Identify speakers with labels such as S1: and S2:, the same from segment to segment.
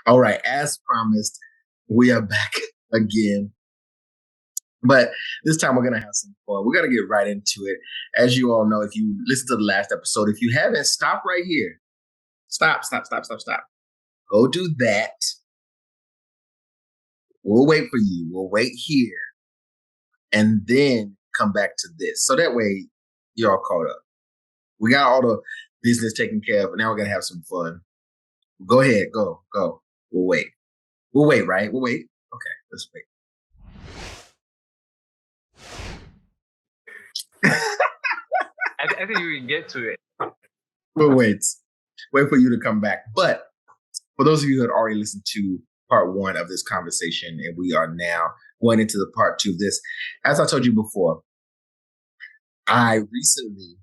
S1: All right, as promised, we are back again. But this time we're gonna have some fun. We're gonna get right into it. As you all know, if you listen to the last episode, if you haven't, stop right here. Stop. Go do that. We'll wait for you. We'll wait here and then come back to this. So that way you're all caught up. We got all the business taken care of, and now we're gonna have some fun. Go ahead, go. We'll wait. We'll wait, right? We'll wait. Okay, let's wait.
S2: I think we can get to it.
S1: We'll wait for you to come back. But for those of you who had already listened to part one of this conversation, and we are now going into the part two of this, as I told you before, I recently,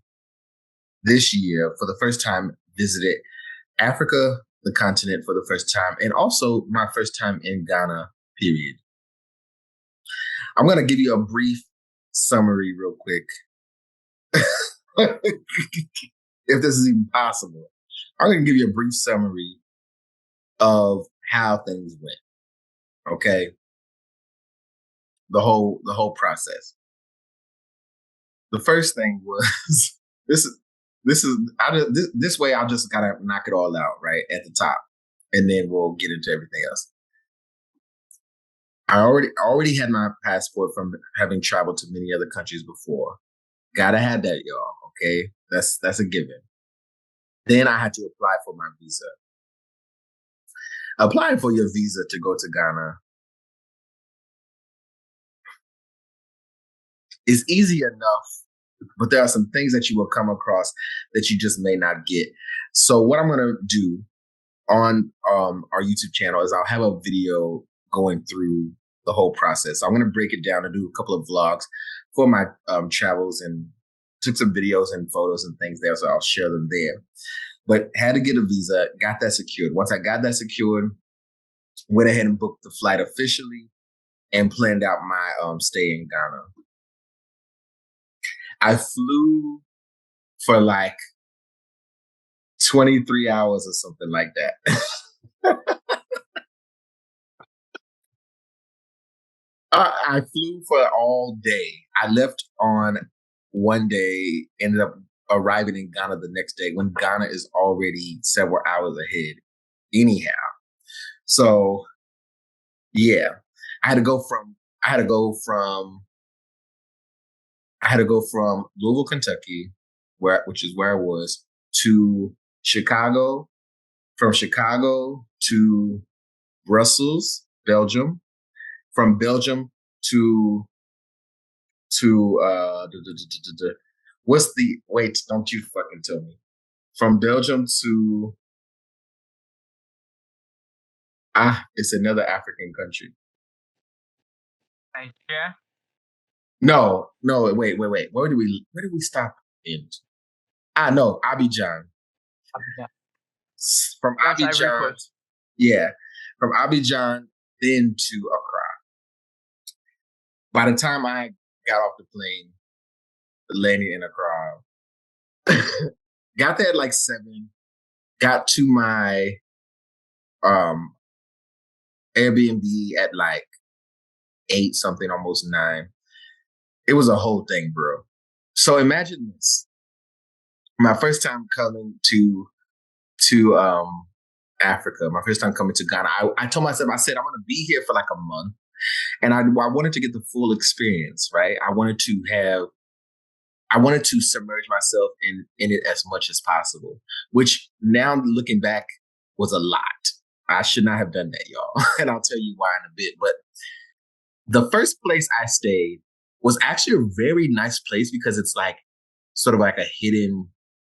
S1: this year, for the first time, visited Africa, the continent, for the first time, and also my first time in Ghana, period. I'm going to give you a brief summary real quick. If this is even possible, I'm going to give you a brief summary of how things went. Okay, the whole process. The first thing was this way. I'll just gotta knock it all out right at the top, and then we'll get into everything else. I already had my passport from having traveled to many other countries before. Gotta have that, y'all. Okay, that's a given. Then I had to apply for my visa. Applying for your visa to go to Ghana is easy enough, but there are some things that you will come across that you just may not get. So what I'm going to do on our YouTube channel is I'll have a video going through the whole process. So I'm going to break it down and do a couple of vlogs for my travels, and took some videos and photos and things there. So I'll share them there. But had to get a visa, got that secured. Once I got that secured, went ahead and booked the flight officially and planned out my stay in Ghana. I flew for like 23 hours or something like that. I flew for all day. I left on one day, ended up arriving in Ghana the next day, when Ghana is already several hours ahead anyhow. So yeah, I had to go from Louisville, Kentucky, which is where I was, to Chicago, from Chicago to Brussels, Belgium, from Belgium to wait, don't you fucking tell me. From Belgium to it's another African country.
S2: Nigeria?
S1: No, wait. Where did we stop in? No, Abidjan. From Abidjan. Yeah. From Abidjan then to Accra. By the time I got off the plane, landing in Accra, got there at like 7, got to my Airbnb at like 8 something, almost 9. It was a whole thing, bro. So imagine this. My first time coming to Africa, my first time coming to Ghana, I told myself, I said, I'm going to be here for like a month. And I wanted to get the full experience, right? I wanted to submerge myself in it as much as possible, which now looking back was a lot. I should not have done that, y'all. And I'll tell you why in a bit. But the first place I stayed was actually a very nice place, because it's like sort of like a hidden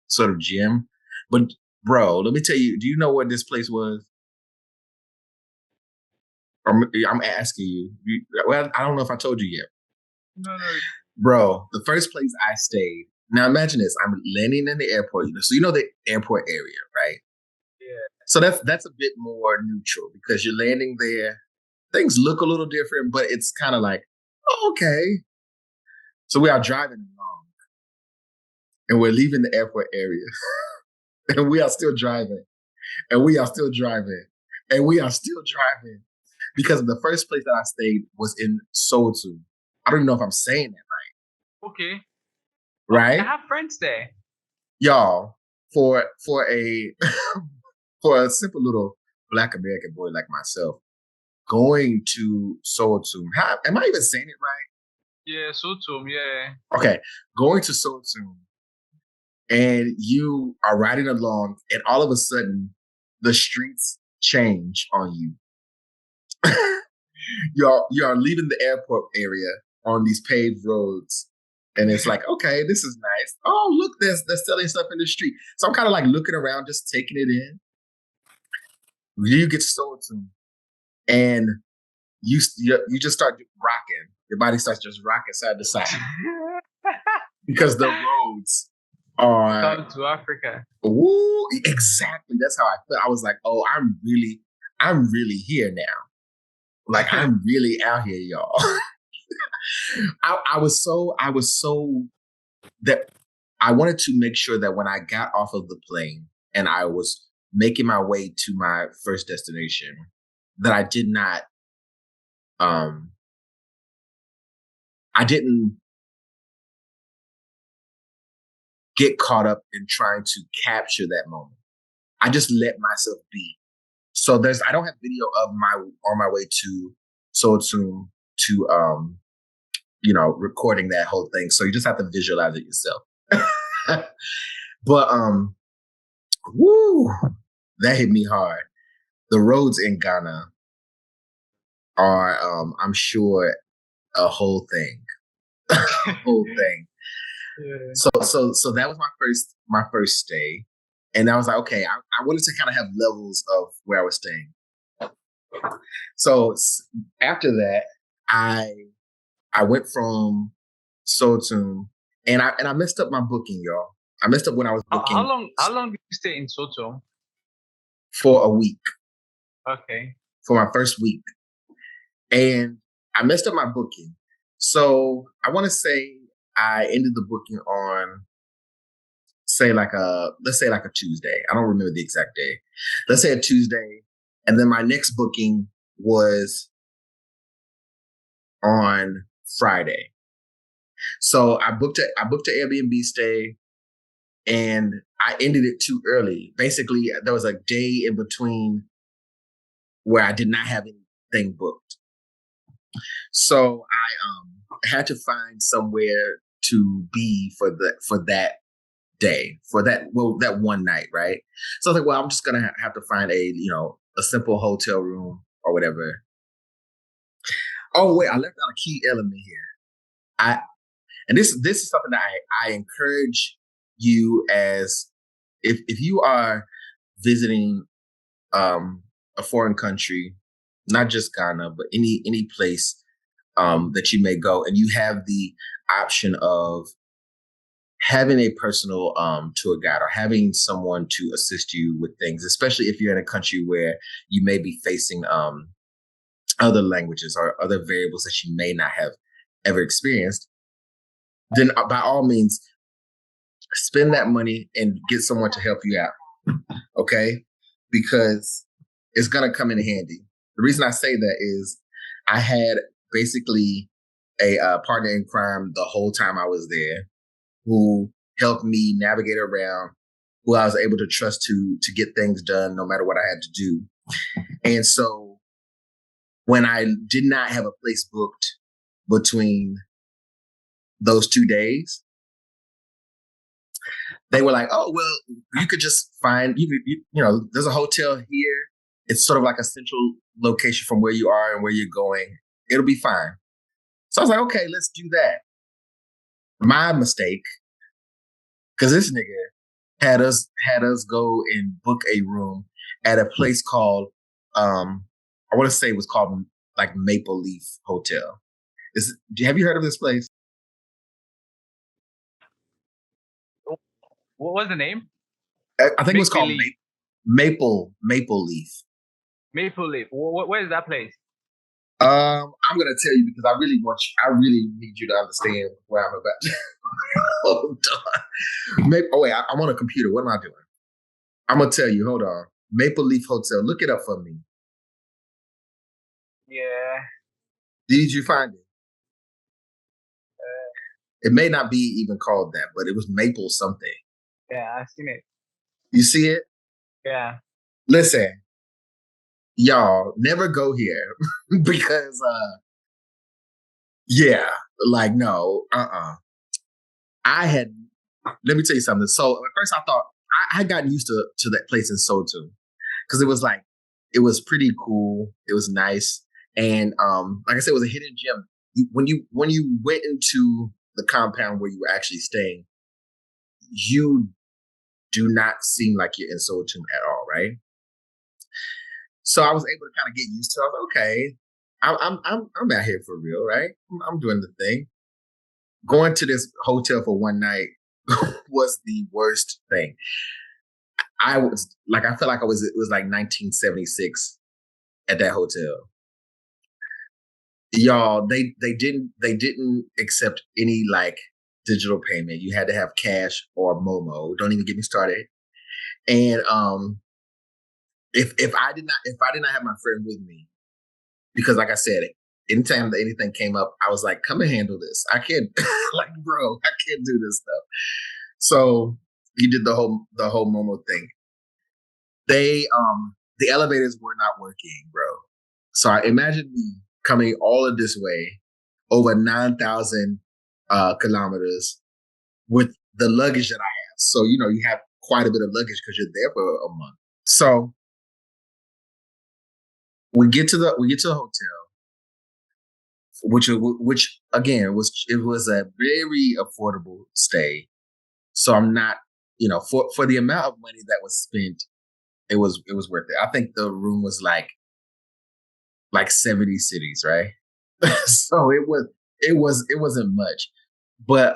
S1: sort of gem. But bro, let me tell you, do you know what this place was? I'm asking you. Well, I don't know if I told you yet.
S2: No.
S1: Bro, the first place I stayed. Now imagine this: I'm landing in the airport. So you know the airport area, right?
S2: Yeah.
S1: So that's a bit more neutral, because you're landing there. Things look a little different, but it's kind of like, oh, okay. So we are driving along, and we're leaving the airport area, and we are still driving, And we are still driving because the first place that I stayed was in Sotu. I don't even know if I'm saying that
S2: Okay.
S1: right.
S2: Okay, I
S1: Right?
S2: have friends there.
S1: Y'all, for a for a simple little Black American boy like myself, going to Sotu. Am I even saying it right?
S2: Yeah, so too. Yeah.
S1: Okay, going to Sotu, and you are riding along, and all of a sudden, the streets change on you. You're leaving the airport area on these paved roads, and it's like, okay, this is nice. Oh, look, they're selling stuff in the street. So I'm kind of like looking around, just taking it in. You get sold to, and you just start rocking. Your body starts just rocking side to side because the roads are.
S2: Come to Africa.
S1: Ooh, exactly. That's how I felt. I was like, oh, I'm really here now. Like I'm really out here, y'all. I was so that I wanted to make sure that when I got off of the plane and I was making my way to my first destination, that um I didn't get caught up in trying to capture that moment. I just let myself be. So I don't have video of my on my way to Sotum to recording that whole thing. So you just have to visualize it yourself. But woo, that hit me hard. The roads in Ghana are, I'm sure, a whole thing. A whole thing.
S2: Yeah.
S1: So that was my first stay. And I was like, okay, I wanted to kind of have levels of where I was staying. So after that, I went from Sotum, and I messed up my booking, y'all. I messed up when I was booking.
S2: How long did you stay in Soto?
S1: For a week.
S2: Okay.
S1: For my first week. And I messed up my booking. So I want to say I ended the booking on let's say like a Tuesday. I don't remember the exact day. Let's say a Tuesday. And then my next booking was on Friday. So I booked an Airbnb stay, and I ended it too early. Basically, there was a day in between where I did not have anything booked. So I had to find somewhere to be for that day, for that one night, right? So I was like, well, I'm just gonna have to find a simple hotel room or whatever. Oh wait, I left out a key element here. And this is something that I encourage you, as if you are visiting a foreign country, not just Ghana, but any place that you may go, and you have the option of having a personal tour guide or having someone to assist you with things, especially if you're in a country where you may be facing other languages or other variables that you may not have ever experienced, then by all means, spend that money and get someone to help you out. Okay? Because it's going to come in handy. The reason I say that is I had basically a partner in crime the whole time I was there, who helped me navigate around, who I was able to trust to get things done no matter what I had to do. And so when I did not have a place booked between those 2 days, they were like, oh, well, you could just find, there's a hotel here. It's sort of like a central location from where you are and where you're going. It'll be fine. So I was like, okay, let's do that. My mistake, because this nigga had us go and book a room at a place called, I want to say it was called like Maple Leaf Hotel. Have you heard of this place?
S2: What was the name?
S1: I think it was called Maple Leaf.
S2: Maple Leaf. Where is that place?
S1: I'm gonna tell you because I really need you to understand where I'm about to. Hold on. Wait, I'm on a computer. What am I doing? I'm gonna tell you. Hold on. Maple Leaf Hotel. Look it up for me.
S2: Yeah.
S1: Did you find it?
S2: Uh,
S1: It may not be even called that, but it was maple something.
S2: yeah, I've seen it.
S1: You see it?
S2: Yeah.
S1: Listen, y'all, never go here because yeah, like no, I had let me tell you something. So at first I thought I had gotten used to that place in Soto because it was like it was pretty cool. It was nice, and like I said, it was a hidden gem. When you went into the compound where you were actually staying, you do not seem like you're in Soto at all, right? So I was able to kind of get used to it. I was like, okay, I'm out here for real, right? I'm doing the thing. Going to this hotel for one night was the worst thing. I was like, I felt like it was like 1976 at that hotel. Y'all, they didn't accept any like digital payment. You had to have cash or Momo. Don't even get me started. And if I did not have my friend with me, because like I said, anytime that anything came up, I was like, come and handle this. I can't like bro, I can't do this stuff. So he did the whole Momo thing. The elevators were not working, bro. So I imagine me coming all of this way over 9,000 kilometers with the luggage that I have. So you have quite a bit of luggage because you're there for a month. So we get to the hotel, which again was a very affordable stay. So I'm not, for the amount of money that was spent, it was worth it. I think the room was like 70 cities, right? So it wasn't much. But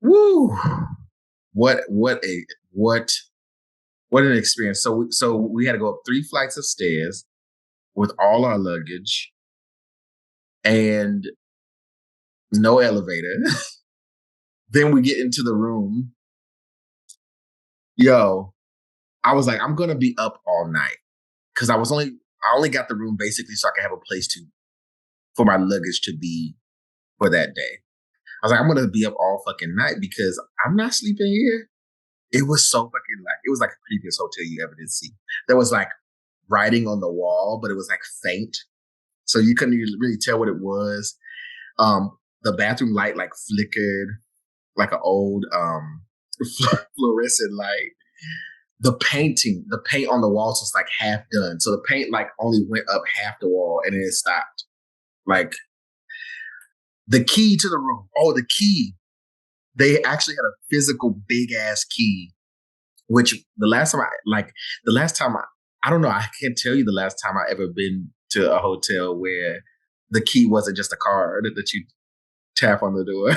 S1: woo, what what an experience. So we had to go up 3 flights of stairs with all our luggage and no elevator. Then we get into the room. Yo, I was like, I'm gonna be up all night because I only got the room basically so I could have a place for my luggage to be for that day. I was like, I'm gonna be up all fucking night because I'm not sleeping here. It was so fucking like it was like a previous hotel you ever did see. There was like writing on the wall, but it was like faint, so you couldn't really tell what it was. The bathroom light like flickered like an old fluorescent light. The paint on the walls was like half done, so the paint like only went up half the wall and then it stopped. Like the key to the room. Oh, the key. They actually had a physical big ass key, which the last time I don't know, I can't tell you the last time I ever been to a hotel where the key wasn't just a card that you tap on the door.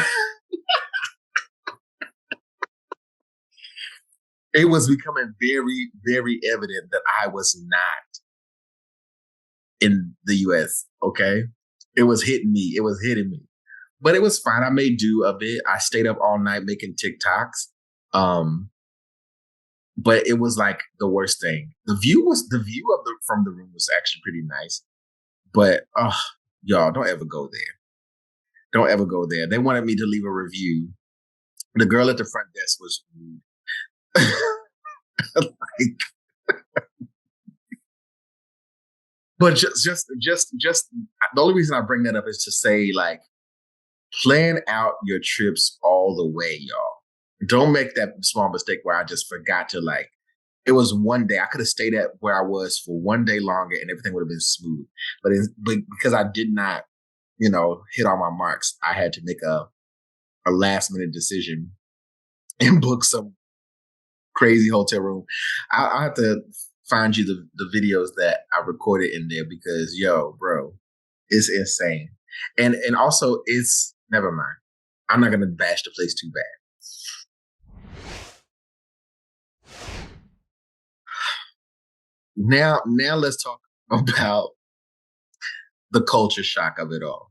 S1: It was becoming very, very evident that I was not in the US. Okay. It was hitting me. It was hitting me. But it was fine. I made do a bit. I stayed up all night making TikToks. Um, but it was like the worst thing. The view from the room was actually pretty nice. But y'all, don't ever go there. Don't ever go there. They wanted me to leave a review. The girl at the front desk was rude. Like, but just the only reason I bring that up is to say like plan out your trips all the way, y'all. Don't make that small mistake where I just forgot to like. It was one day I could have stayed at where I was for one day longer and everything would have been smooth. But because I did not, hit all my marks, I had to make a last minute decision and book some crazy hotel room. I have to find you the videos that I recorded in there because yo, bro, it's insane. And also it's never mind. I'm not gonna bash the place too bad. Now let's talk about the culture shock of it all.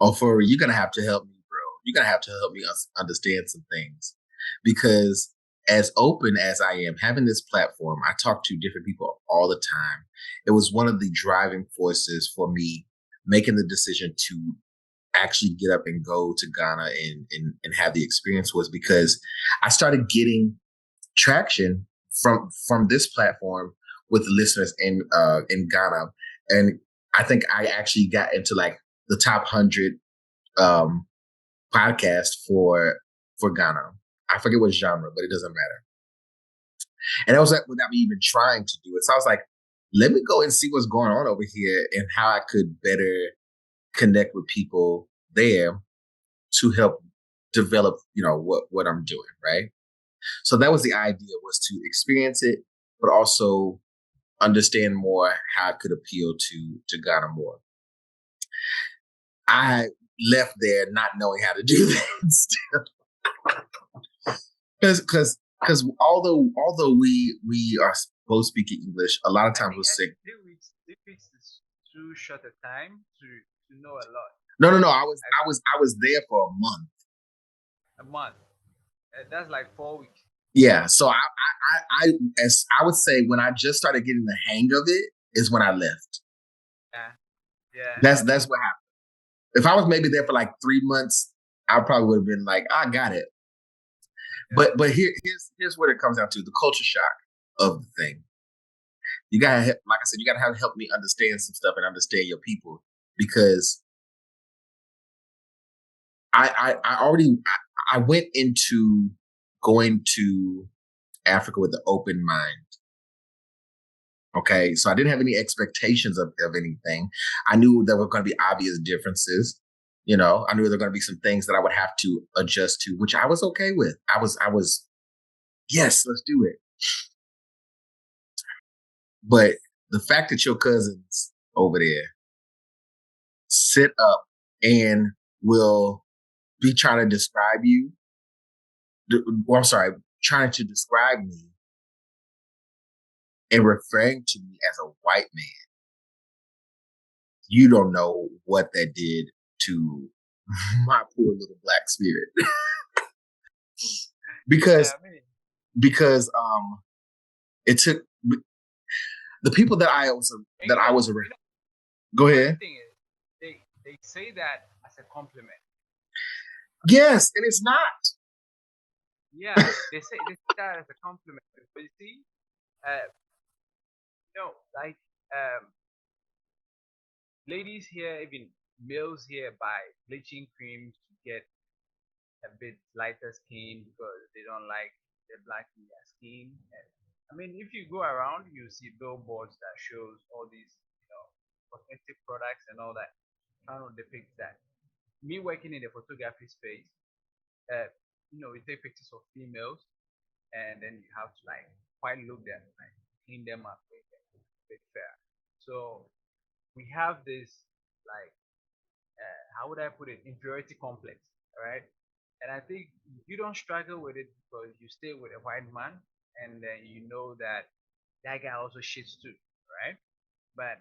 S1: Ofori, you're gonna have to help me, bro. You're gonna have to help me understand some things because as open as I am, having this platform, I talk to different people all the time. It was one of the driving forces for me making the decision to actually get up and go to Ghana and have the experience, was because I started getting traction from this platform with listeners in Ghana. And I think I actually got into like the top 100 podcast for Ghana. I forget what genre, but it doesn't matter. And that was without me even trying to do it. So I was like, let me go and see what's going on over here and how I could better connect with people there to help develop, what I'm doing, right? So that was the idea, was to experience it, but also understand more how it could appeal to Ghana more. I left there not knowing how to do that because although we are both speaking English, a lot of times we're sick.
S2: 3 weeks is too short a time to know a lot.
S1: No. I was there for a month.
S2: A month. That's like 4 weeks.
S1: Yeah. So I would say when I just started getting the hang of it is when I left.
S2: Yeah.
S1: That's what happened. If I was maybe there for like 3 months, I probably would have been like, I got it. Yeah. But here's what it comes down to: the culture shock of the thing. You gotta, like I said, you gotta have help me understand some stuff and understand your people, because I went into going to Africa with an open mind. Okay, so I didn't have any expectations of anything. I knew there were going to be obvious differences. I knew there were going to be some things that I would have to adjust to, which I was okay with. I was, yes, let's do it. But the fact that your cousins over there sit up and will be trying to describe you, trying to describe me and referring to me as a white man, you don't know what that did to my poor little Black spirit. because it took the people that I was around. Go ahead.
S2: They say that as a compliment.
S1: Yes, and it's not.
S2: Yeah, they say that as a compliment. But you see, ladies here, even males here, buy bleaching cream to get a bit lighter skin because they don't like the black in their skin. And I mean, if you go around, you see billboards that shows all these, cosmetic products and all that, trying to depict that. Me working in the photography space, we take pictures of females, and then you have to quite look them, clean them up, make them look a bit fair. So we have this how would I put it, inferiority complex, right? And I think you don't struggle with it because you stay with a white man, and then you know that guy also shits too, right? But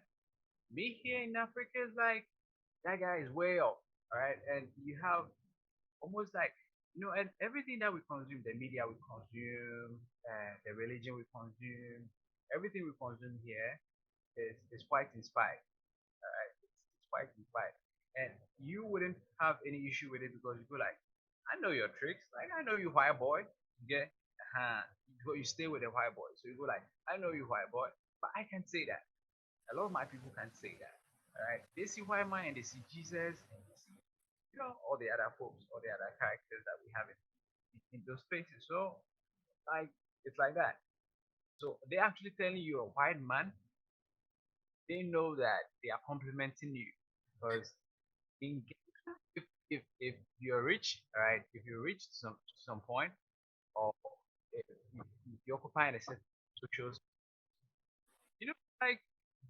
S2: me here in Africa is like, that guy is way off, right? And you have almost and everything that we consume, the media we consume, the religion we consume, everything we consume here is quite inspired, all right? It's quite inspired. And you wouldn't have any issue with it because you go I know your tricks. I know you white boy. Yeah. You stay with the white boy. So you go I know you white boy, but I can't say that. A lot of my people can't say that. All right. They see white man and they see Jesus and they see, all the other folks, all the other characters that we have in those spaces. So it's like that. So they're actually telling you a white man. They know that they are complimenting you because if you're rich, right? If you're rich to some point, or if you're occupying a certain social,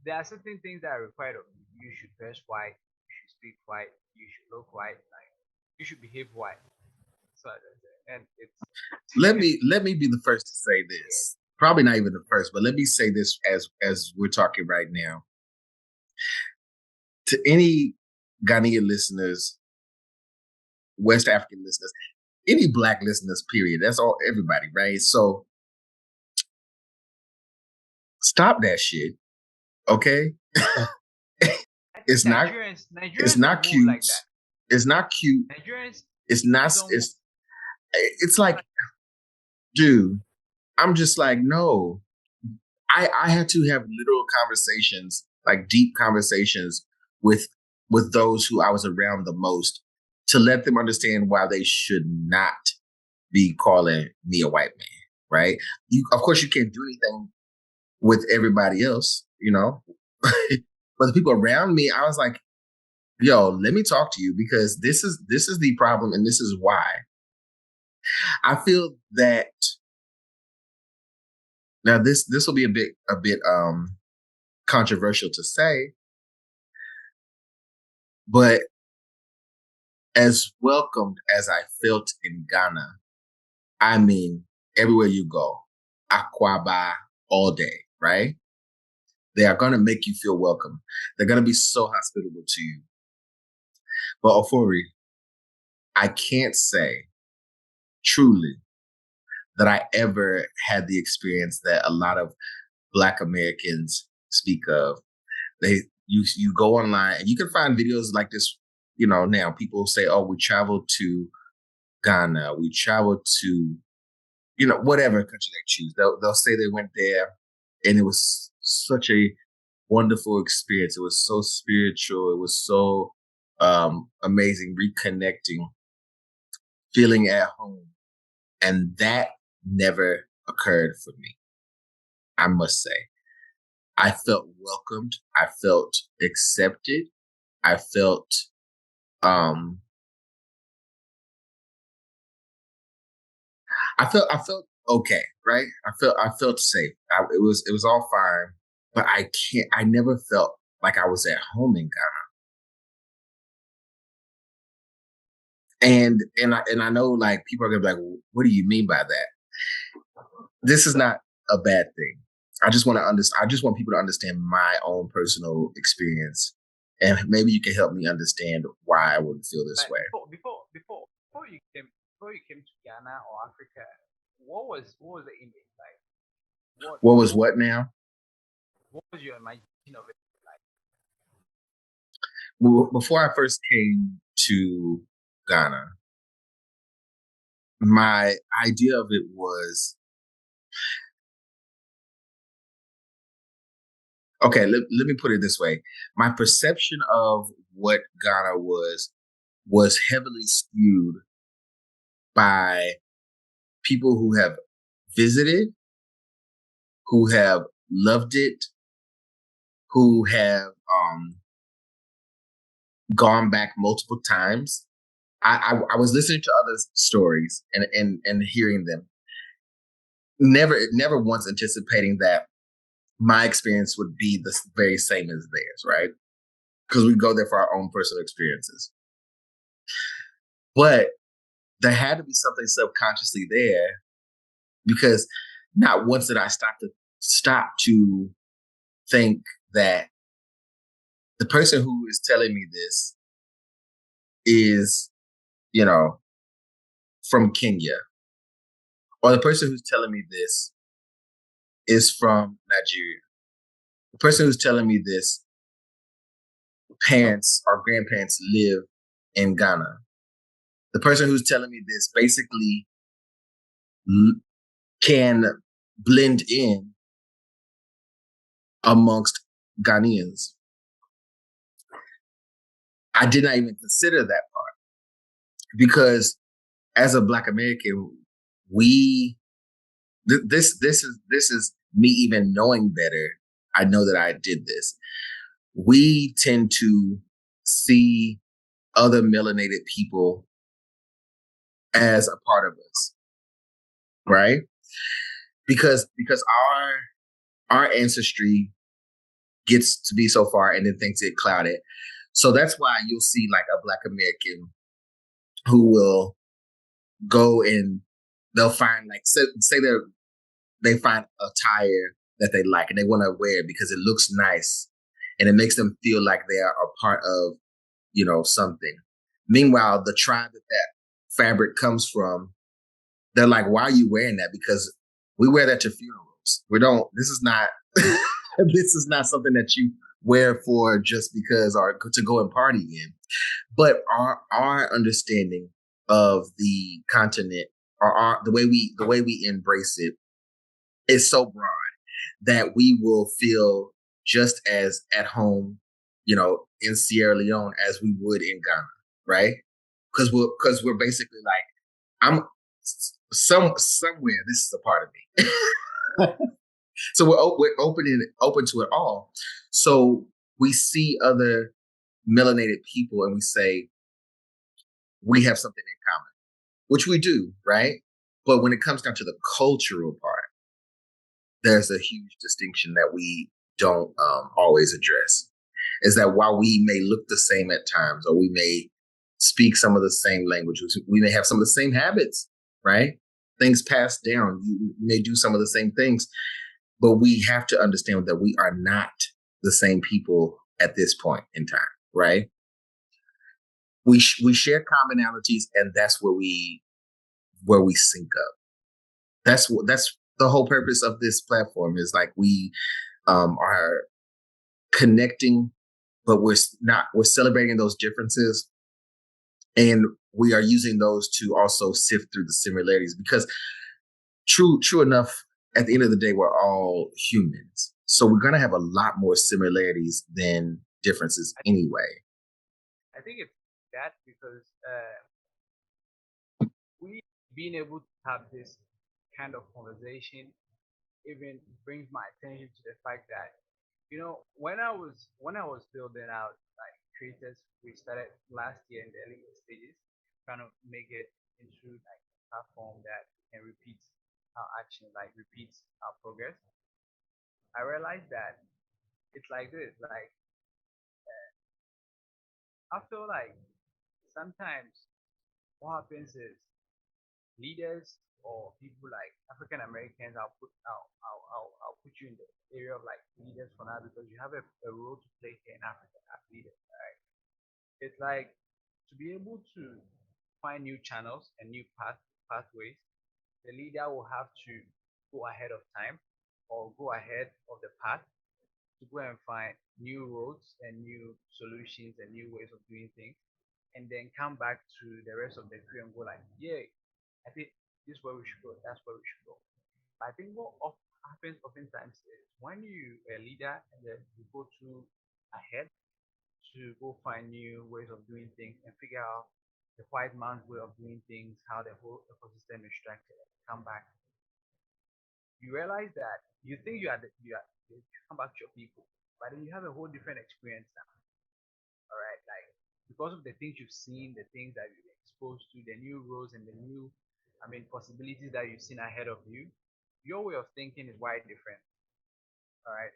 S2: there are certain things that are required of you. You should dress white, you should speak white, you should look white, you should behave white. So, and it's
S1: let me be the first to say this. Probably not even the first, but let me say this as we're talking right now. To any Ghanaian listeners, West African listeners, any Black listeners, period. That's all, everybody, right? So stop that shit, okay? It's not. It's
S2: Nigerians
S1: not
S2: don't move
S1: cute.
S2: like that.
S1: It's not cute.
S2: Nigerians
S1: It's not.
S2: don't
S1: It's like, dude. I'm just like, no. I had to have literal conversations, like deep conversations with those who I was around the most, to let them understand why they should not be calling me a white man, right? Of course, you can't do anything with everybody else, you know. But the people around me, I was like, yo, let me talk to you, because this is the problem, and this is why. I feel that now this will be a bit controversial to say, but as welcomed as I felt in Ghana, I mean, everywhere you go, Akwaba all day, right? They are going to make you feel welcome. They're going to be so hospitable to you. But Ofori, I can't say truly that I ever had the experience that a lot of Black Americans speak of. You go online and you can find videos like this. You know, now people say, "Oh, we traveled to Ghana, we traveled to, you know, whatever country they choose." They'll say they went there, and it was such a wonderful experience. It was so spiritual. It was so amazing, reconnecting, feeling at home, and that never occurred for me. I must say, I felt welcomed. I felt accepted. I felt um I felt okay, right? I felt safe. It was all fine, but I never felt like I was at home in Ghana. And I know, like, people are gonna be like, well, what do you mean by that? This is not a bad thing. I just want to understand. I just want people to understand my own personal experience, and maybe you can help me understand why I would feel this way.
S2: Before you came to Ghana or Africa, what was the image like?
S1: What was what now?
S2: What was your imagination of it like?
S1: Well, before I first came to Ghana, my idea of it was, okay, let me put it this way. My perception of what Ghana was heavily skewed by people who have visited, who have loved it, who have gone back multiple times. I was listening to other stories and hearing them, never once anticipating that my experience would be the very same as theirs, right? Because we go there for our own personal experiences. But there had to be something subconsciously there, because not once did I stop to think that the person who is telling me this is, you know, from Kenya, or the person who's telling me this is from Nigeria. The person who's telling me this, parents or grandparents live in Ghana. The person who's telling me this basically can blend in amongst Ghanaians. I did not even consider that part, because as a Black American, this is me even knowing better. I know that I did this. We tend to see other melanated people as a part of us, right? Because our ancestry gets to be so far, and then things get clouded. So that's why you'll see, like, a Black American who will go and they'll find, like, say they find a tire that they like and they want to wear it because it looks nice and it makes them feel like they are a part of, you know, something. Meanwhile, the tribe that fabric comes from, they're like, why are you wearing that? Because we wear that to funerals. We don't, this is not, this is not something that you wear for just because or to go and party in. But our understanding of the continent or the way we embrace it is so broad that we will feel just as at home, in Sierra Leone as we would in Ghana, right? Because we're basically like, I'm somewhere. This is a part of me. So we're open to it all. So we see other melanated people and we say we have something in common, which we do, right? But when it comes down to the cultural part, there's a huge distinction that we don't always address. Is that while we may look the same at times, or we may speak some of the same languages, we may have some of the same habits, right? Things passed down. You may do some of the same things, but we have to understand that we are not the same people at this point in time, right? We share commonalities, and that's where we sync up. That's the whole purpose of this platform, is like we are connecting, but we're celebrating those differences, and we are using those to also sift through the similarities, because true enough, at the end of the day, we're all humans, so we're going to have a lot more similarities than differences anyway.
S2: I think it's that because we being able to have this kind of conversation even brings my attention to the fact that when I was building out like creators, we started last year in the early stages, trying to make it into like a platform that can repeat our action, like repeats our progress. I realized that it's like this, like after like sometimes what happens is leaders or people like African Americans, I'll put you in the area of like leaders for now because you have a role to play here in Africa as leaders, right? It's like to be able to find new channels and new pathways, the leader will have to go ahead of time or go ahead of the path to go and find new roads and new solutions and new ways of doing things, and then come back to the rest of the crew and go like, yeah, I think this is where we should go, that's where we should go. I think what happens oftentimes is when you a leader and then you go to ahead to go find new ways of doing things and figure out the white man's way of doing things, how the whole ecosystem is structured, come back, you realize that you think you come back to your people, but then you have a whole different experience now. All right, like because of the things you've seen, the things that you've been exposed to, the new roles and the new, I mean, possibilities that you've seen ahead of you, your way of thinking is wide different. All right,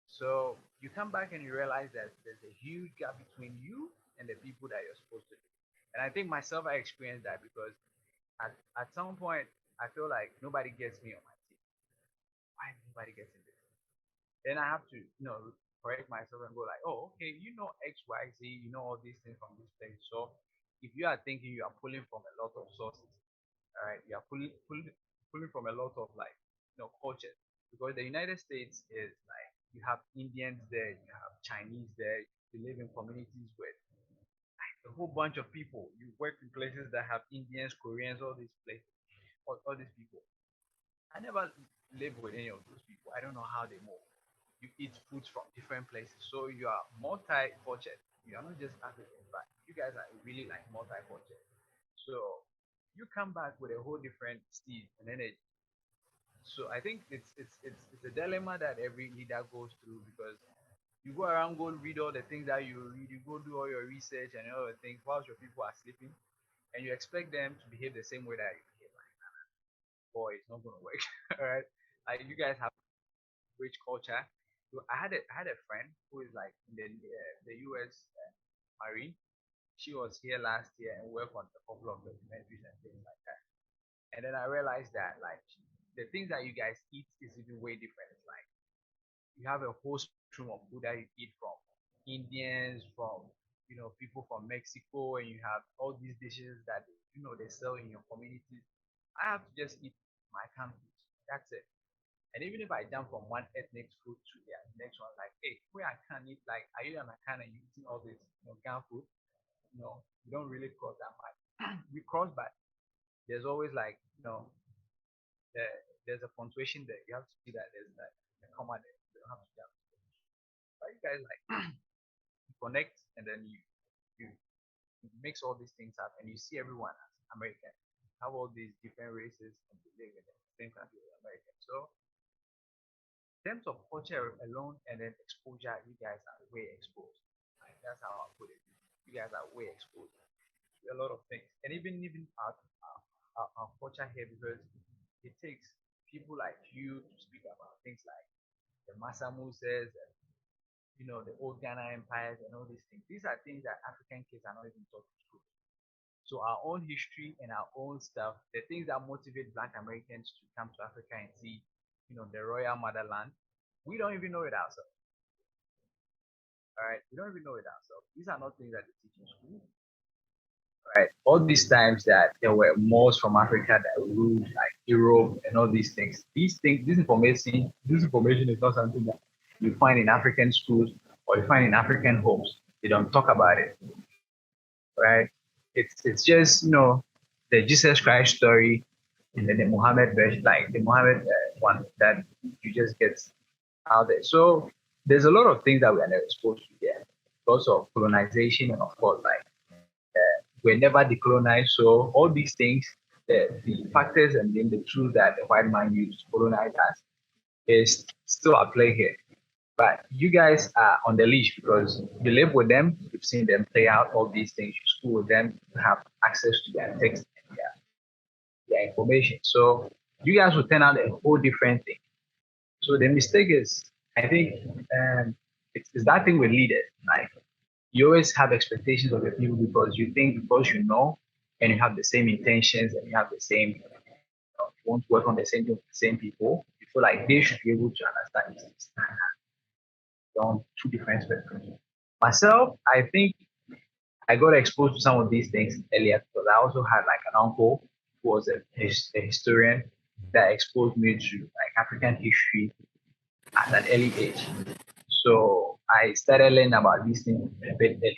S2: so you come back and you realize that there's a huge gap between you and the people that you're supposed to be. And I think myself, I experienced that because at some point, I feel like nobody gets me on my team. Why nobody gets in this? Then I have to, correct myself and go like, oh, okay, you know X, Y, Z, you know all these things from this place. So if you are thinking you are pulling from a lot of sources, all right, you are pulling from a lot of like, cultures, because the United States is like you have Indians there, you have Chinese there, you live in communities with like a whole bunch of people. You work in places that have Indians, Koreans, all these places, all these people. I never live with any of those people. I don't know how they move. You eat foods from different places, so you are multi-cultured. You are not just African, but you guys are really like multi-cultured. So you come back with a whole different steed and energy. So I think it's a dilemma that every leader goes through because you go around, go read all the things that you read, you go do all your research and all the things whilst your people are sleeping, and you expect them to behave the same way that you behave. Like, boy, it's not gonna work. All right, like you guys have rich culture. So I had a friend who is like in the U.S. Marine. She was here last year and worked on a couple of documentaries and things like that. And then I realized that like the things that you guys eat is even way different. It's like you have a whole spectrum of food that you eat from Indians, from people from Mexico, and you have all these dishes that they sell in your communities. I have to just eat my canned food. That's it. And even if I jump from one ethnic food to the next one, like, hey, where I can eat, like, are you an Akan and you eating all this canned food? No, we don't really cross that much. We cross, but there's always like, there, there's a punctuation there. You have to see that there's like a comma there. You don't have to jump. But you guys like connect, and then you mix all these things up, and you see everyone as American. Have all these different races and they live in the same country as American. So in terms of culture alone and then exposure, you guys are way exposed. Like, that's how I put it. You guys are way exposed to a lot of things, and even our culture here, because it takes people like you to speak about things like the Masamu says, and the old Ghana empires and all these things. These are things that African kids are not even taught in school. So our own history and our own stuff, the things that motivate Black Americans to come to Africa and see, the royal motherland, we don't even know it ourselves. All right, we don't even know it ourselves. These are not things that they teach in school. Right, all these times that there were Moors from Africa that ruled like Europe and all these things. This information is not something that you find in African schools or you find in African homes. They don't talk about it. Right? It's just the Jesus Christ story and then the Muhammad version, like the Muhammad one that you just get out there. So there's a lot of things that we are never exposed to here because of colonization, and of course like we're never decolonized. So all these things, the factors and then the tools that the white man used to colonize us is still at play here. But you guys are on the leash because you live with them, you've seen them play out all these things, you school with them, you have access to their text and their information. So you guys will turn out a whole different thing. So the mistake is, I think, it's that thing with leaders. Like, you always have expectations of the people because you think because you know and you have the same intentions and you have the same, you want to work on the same thing with the same people, you feel like they should be able to understand these things on two different spectrums. Myself, I think I got exposed to some of these things earlier because I also had like an uncle who was a historian that exposed me to like African history at an early age. So I started learning about these things a bit early.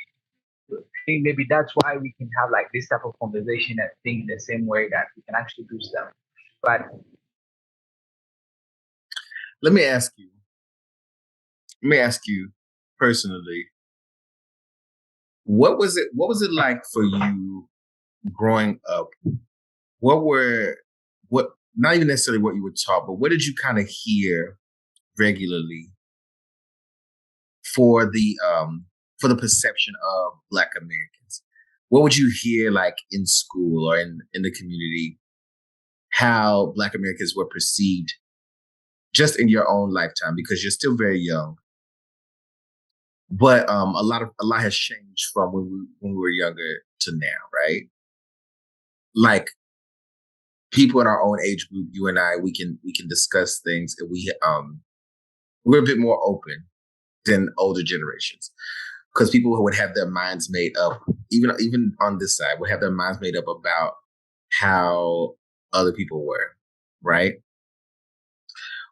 S2: So I think maybe that's why we can have like this type of conversation and think the same way that we can actually do stuff. But
S1: let me ask you personally, what was it like for you growing up? What not even necessarily what you were taught, but what did you kind of hear regularly for the perception of Black Americans? What would you hear like in school or in the community, how Black Americans were perceived just in your own lifetime, because you're still very young? But a lot has changed from when we were younger to now, right? Like, people in our own age group, you and I, we can discuss things, and we're a bit more open than older generations, because people who would have their minds made up, even on this side, would have their minds made up about how other people were, right?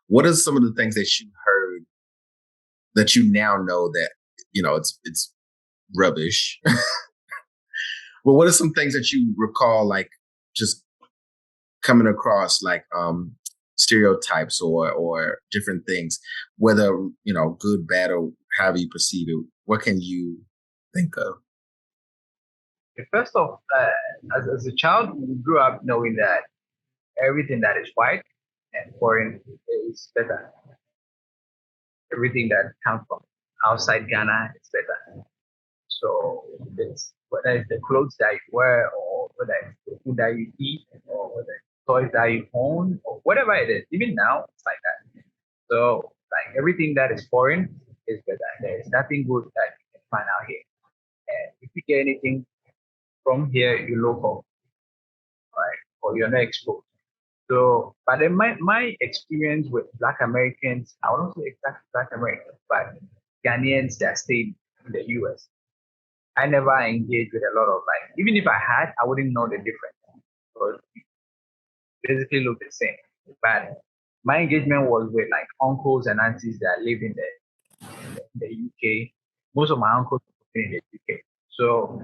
S1: What are some of the things that you heard that you now know that it's rubbish? Well, what are some things that you recall, like just coming across, like stereotypes or different things, whether good, bad, or however you perceive it? What can you think of?
S2: First off, as a child, we grew up knowing that everything that is white and foreign is better. Everything that comes from outside Ghana is better. So it's whether it's the clothes that you wear, or whether it's the food that you eat, or whether it's toys that you own, or whatever it is. Even now, it's like that. So like everything that is foreign is better. There is nothing good that you can find out here. And if you get anything from here, you local, right? Or you're not exposed. So, but then my experience with Black Americans, I won't say exactly Black Americans, but Ghanaians that stayed in the US, I never engaged with a lot of like, even if I had, I wouldn't know the difference. Because basically look the same. But my engagement was with like uncles and aunties that live in the UK. Most of my uncles live in the UK. So,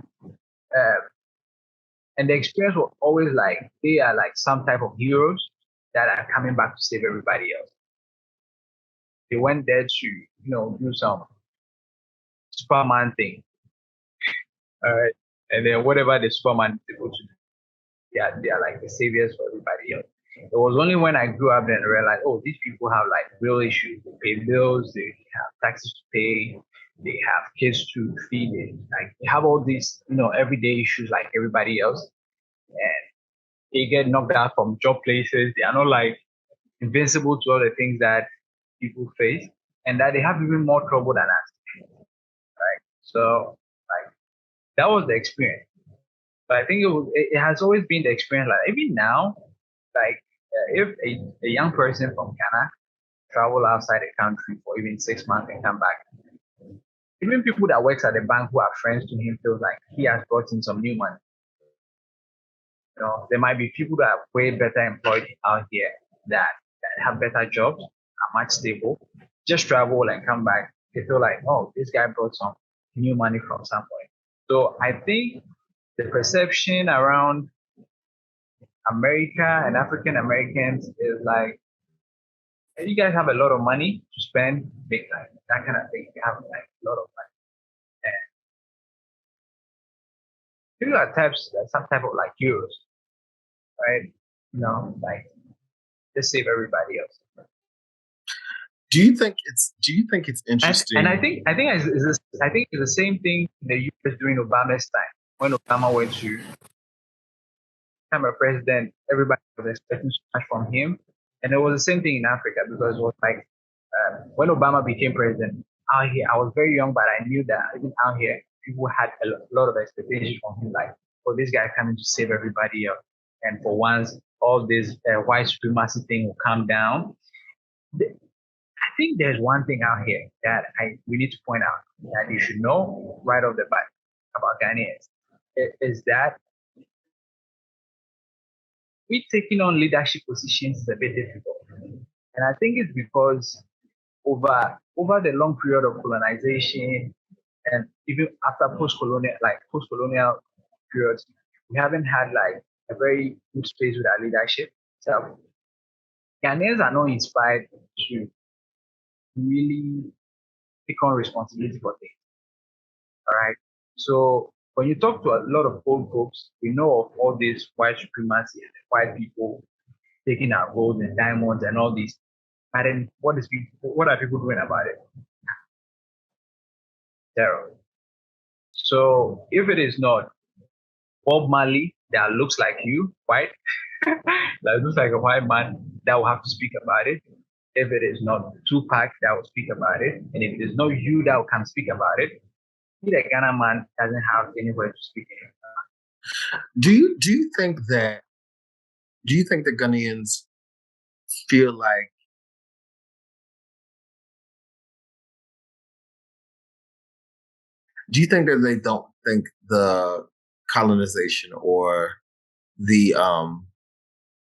S2: and the experience was always like they are like some type of heroes that are coming back to save everybody else. They went there to, do some Superman thing. All right. And then whatever the Superman is able to do, they are like the saviors for everybody else. It was only when I grew up then I realized, oh, these people have like real issues. They pay bills, they have taxes to pay, they have kids to feed, they have all these, everyday issues like everybody else. And they get knocked out from job places. They are not like invincible to all the things that people face, and that they have even more trouble than us. Right. So like that was the experience. But I think it has always been the experience. Like even now, like if a young person from Ghana travel outside the country for even 6 months and come back, even people that works at the bank who are friends to him feels like he has brought in some new money. There might be people that are way better employed out here that have better jobs, are much stable, just travel and come back. They feel like, oh, this guy brought some new money from somewhere. So I think the perception around America and African Americans is like, hey, you guys have a lot of money to spend, big time, that kind of thing. You have like a lot of money. And people are some type of like heroes, right? Like just save everybody else.
S1: Do you think it's interesting?
S2: And I think it's the same thing in the US during Obama's time. When Obama went to become a president, everybody was expecting so much from him. And it was the same thing in Africa because it was like when Obama became president out here, I was very young, but I knew that even out here, people had a lot of expectations from him, like, oh, this guy coming to save everybody else. And for once, all this white supremacy thing will come down. I think there's one thing out here that we need to point out that you should know right off the bat about Ghanaians is that we taking on leadership positions is a bit difficult. And I think it's because over the long period of colonization and even after post-colonial periods, we haven't had like a very good space with our leadership. So Ghanaians are not inspired to really take on responsibility for things. All right. So when you talk to a lot of old folks, we know of all this white supremacy and white people taking our gold and diamonds and all these. But then what are people doing about it? Zero. So if it is not Bob Marley that looks like you, white, that looks like a white man that will have to speak about it. If it is not Tupac that will speak about it, and if it is not you that can speak about it, the Ghana man doesn't have anywhere to speak in.
S1: Do you think the Ghanaians feel like do you think that they don't think the colonization or the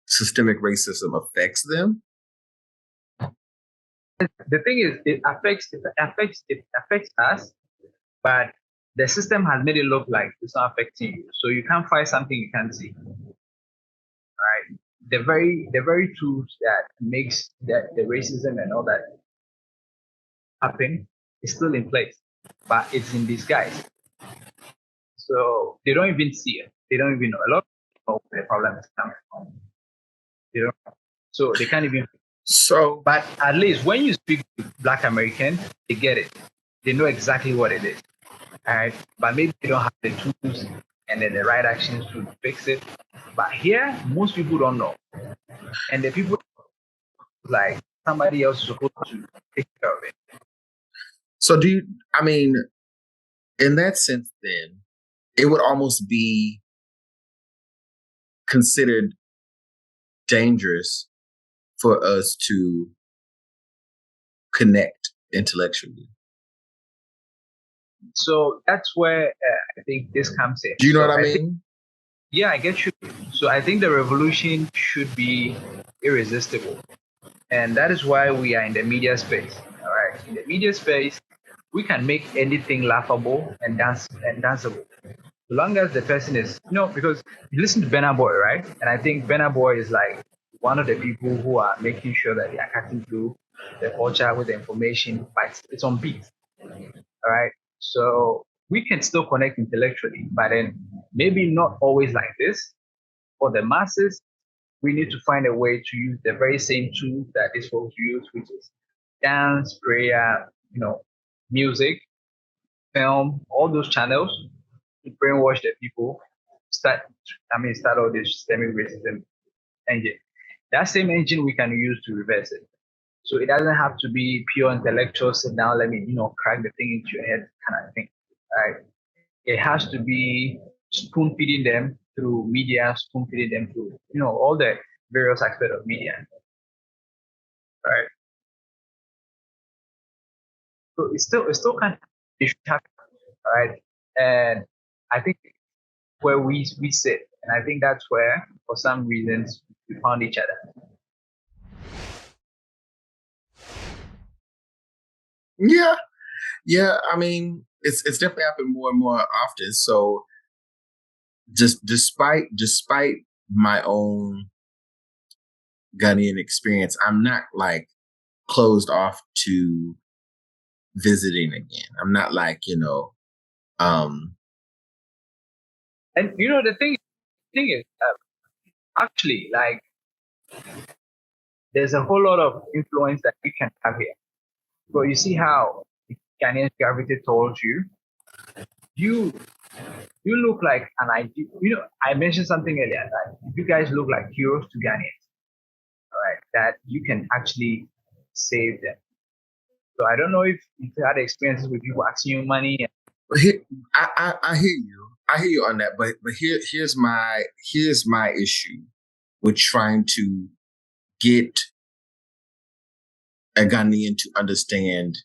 S1: systemic racism affects them?
S2: The thing is, it affects us, but the system has made it look like it's not affecting you. So you can't fight something you can't see. Right? The very tools that makes the racism and all that happen is still in place, but it's in disguise. So they don't even see it. They don't even know. A lot of people know where the problem is coming from. They don't know. So they can't even.
S1: So,
S2: but at least when you speak to Black Americans, they get it. They know exactly what it is. All right. But maybe they don't have the tools and then the right actions to fix it. But here, most people don't know. And the people like somebody else is supposed to take care of it.
S1: So in that sense, then, it would almost be considered dangerous for us to connect intellectually.
S2: So that's where I think this comes in.
S1: Do you know
S2: So
S1: what I
S2: I think,
S1: mean?
S2: yeah, I get you. So I think the revolution should be irresistible. And that is why we are in the media space. All right. In the media space, we can make anything laughable and danceable. So long as the person is, because you listen to Benna Boy, right? And I think Benna Boy is like one of the people who are making sure that they are cutting through the culture with the information, but it's on beat. All right. So we can still connect intellectually, but then maybe not always like this. For the masses, we need to find a way to use the very same tools that these folks use, which is dance, prayer, music, film, all those channels to brainwash the people, start all this systemic racism engine. That same engine we can use to reverse it. So it doesn't have to be pure intellectual, sit down, let me, crack the thing into your head kind of thing. Right? It has to be spoon feeding them through media, spoon feeding them through, all the various aspects of media. Right. So it's still kind of it should happen. Right. And I think where we sit, and I think that's where, for some reasons, we found each other.
S1: Yeah. Yeah. I mean, it's definitely happened more and more often. So just despite my own Ghanaian experience, I'm not like closed off to visiting again. I'm not like, um
S2: And the thing is, actually, like, there's a whole lot of influence that you can have here. So you see how Ghanaian gravity told you, you you look like an ideal. I mentioned something earlier that you guys look like heroes to Ghanaians, all right? That you can actually save them. So I don't know if you had experiences with people asking you money.
S1: here, I hear you. I hear you on that, but here's my issue with trying to get a Ghanaian to understand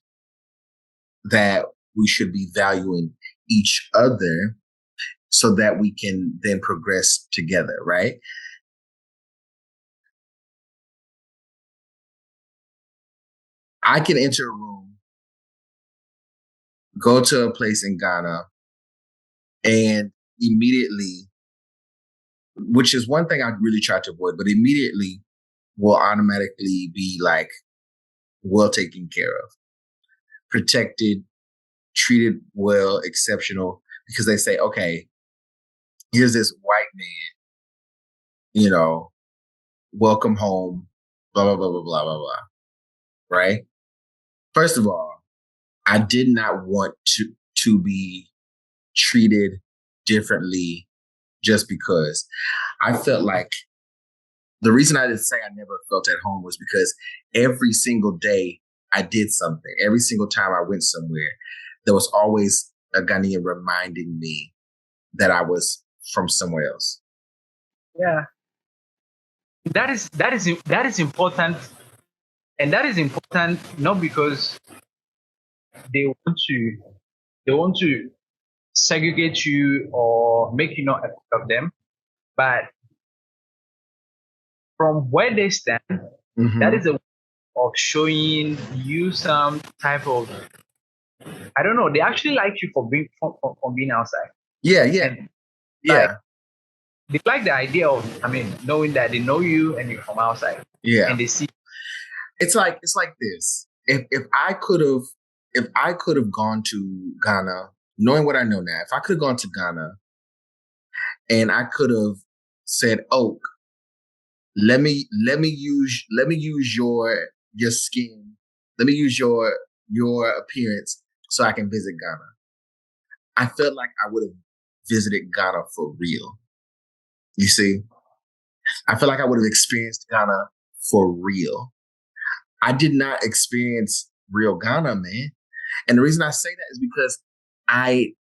S1: that we should be valuing each other so that we can then progress together, right? I can enter a room, go to a place in Ghana, and immediately, which is one thing I really try to avoid, but immediately will automatically be like well taken care of, protected, treated well, exceptional, because they say, okay, here's this white man, welcome home, blah, blah, blah, blah, blah, blah, blah. Right? First of all, I did not want to be treated differently just because I felt like the reason I didn't say I never felt at home was because every single day I did something. Every single time I went somewhere, there was always a Ghanaian reminding me that I was from somewhere else.
S2: Yeah, that is important, and that is important not because they want to they want to segregate you or make you not a part of them, but from where they stand, that is a way of showing you some type of, I don't know. They actually like you for being outside.
S1: Yeah, yeah,
S2: And like,
S1: yeah,
S2: they like the idea of, knowing that they know you and you're from outside,
S1: yeah.
S2: and they see.
S1: It's like this. If I could have gone to Ghana, knowing what I know now, if I could have gone to Ghana and I could have said, "Oh, let me use your skin, let me use your appearance so I can visit Ghana." I felt like I would have visited Ghana for real. You see, I feel like I would have experienced Ghana for real. I did not experience real Ghana, man. And the reason I say that is because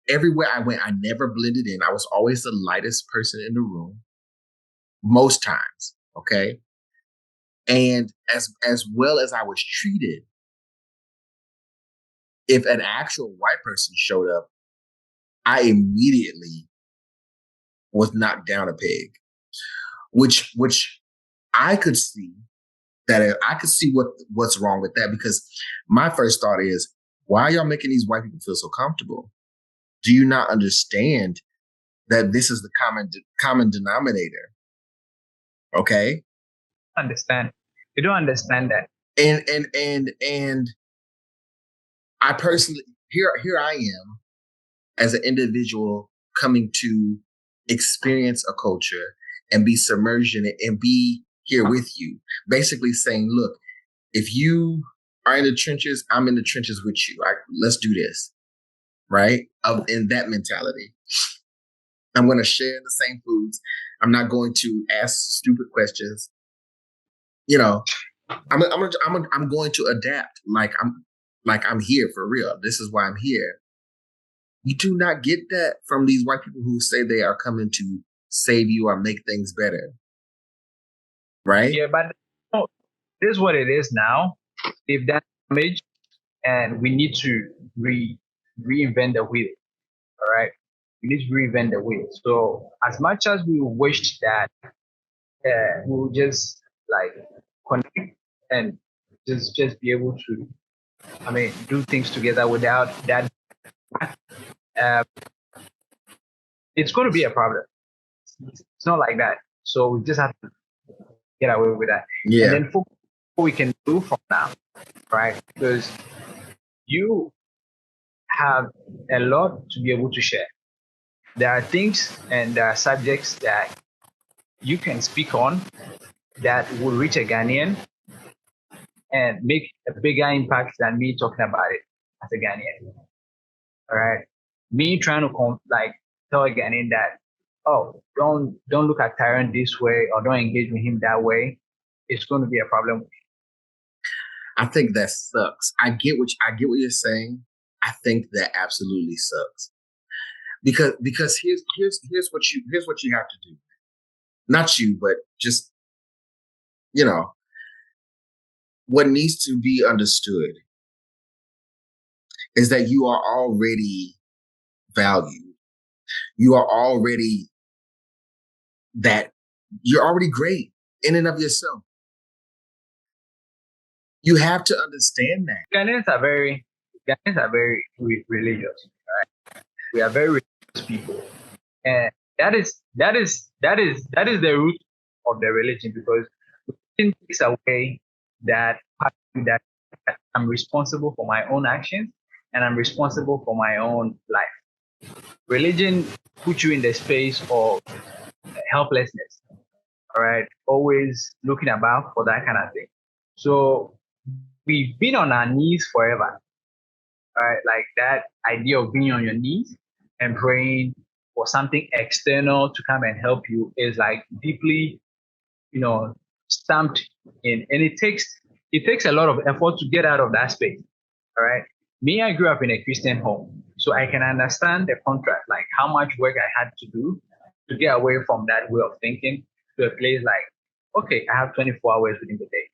S1: everywhere I went, I never blended in. I was always the lightest person in the room, most times. Okay. And as well as I was treated, if an actual white person showed up, I immediately was knocked down a peg, which I could see what's wrong with that, because my first thought is, why are y'all making these white people feel so comfortable? Do you not understand that this is the common denominator? Okay.
S2: Understand. You don't understand that.
S1: And I personally, here I am as an individual coming to experience a culture and be submerged in it and be here with you. Basically saying, look, if you are in the trenches, I'm in the trenches with you. Let's do this. Right? In that mentality. I'm going to share the same foods. I'm not going to ask stupid questions. You know, I'm going to adapt. Like I'm here for real. This is why I'm here. You do not get that from these white people who say they are coming to save you or make things better. Right?
S2: Yeah, but this is what it is now. If that damage, and we need to reinvent the wheel. All right, we need to reinvent the wheel. So as much as we wished that we will just like connect and just be able to, I mean, do things together without that, uh, it's going to be a problem. It's not like that. So we just have to get away with that.
S1: Yeah.
S2: And then for what we can do from now, right? Because you have a lot to be able to share. There are things and there are subjects that you can speak on that will reach a Ghanaian and make a bigger impact than me talking about it as a Ghanaian. All right. Me trying to tell a Ghanaian that, oh, don't look at TeaRon this way or don't engage with him that way, it's going to be a problem.
S1: I think that sucks. I get what you're saying. I think that absolutely sucks. Because here's what you have to do. Not you, but just, you know, what needs to be understood is that you are already valued. You are already you're already great in and of yourself. You have to understand that.
S2: Ghanaians are very religious, right? We are very religious people. And that is the root of the religion, because it takes away that part that I'm responsible for my own actions and I'm responsible for my own life. Religion puts you in the space of helplessness, all right? Always looking about for that kind of thing. So we've been on our knees forever, right? Like that idea of being on your knees and praying for something external to come and help you is like deeply, stamped in, and it takes a lot of effort to get out of that space. All right. Me, I grew up in a Christian home, so I can understand the contrast, like how much work I had to do to get away from that way of thinking to a place like, okay, I have 24 hours within the day,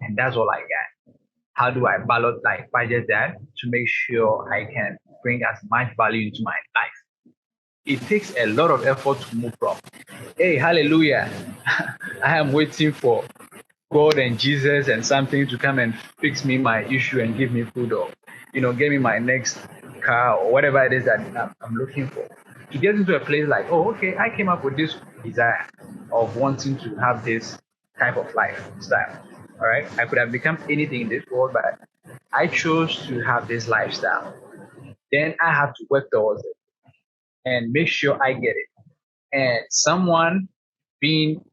S2: and that's all I got. How do I budget that to make sure I can bring as much value into my life? It takes a lot of effort to move from, hey, hallelujah, I am waiting for God and Jesus and something to come and fix me my issue and give me food, or get me my next car or whatever it is that I'm looking for, to get into a place like, oh, okay, I came up with this desire of wanting to have this type of lifestyle. All right, I could have become anything in this world, but I chose to have this lifestyle. Then I have to work towards it and make sure I get it. And someone being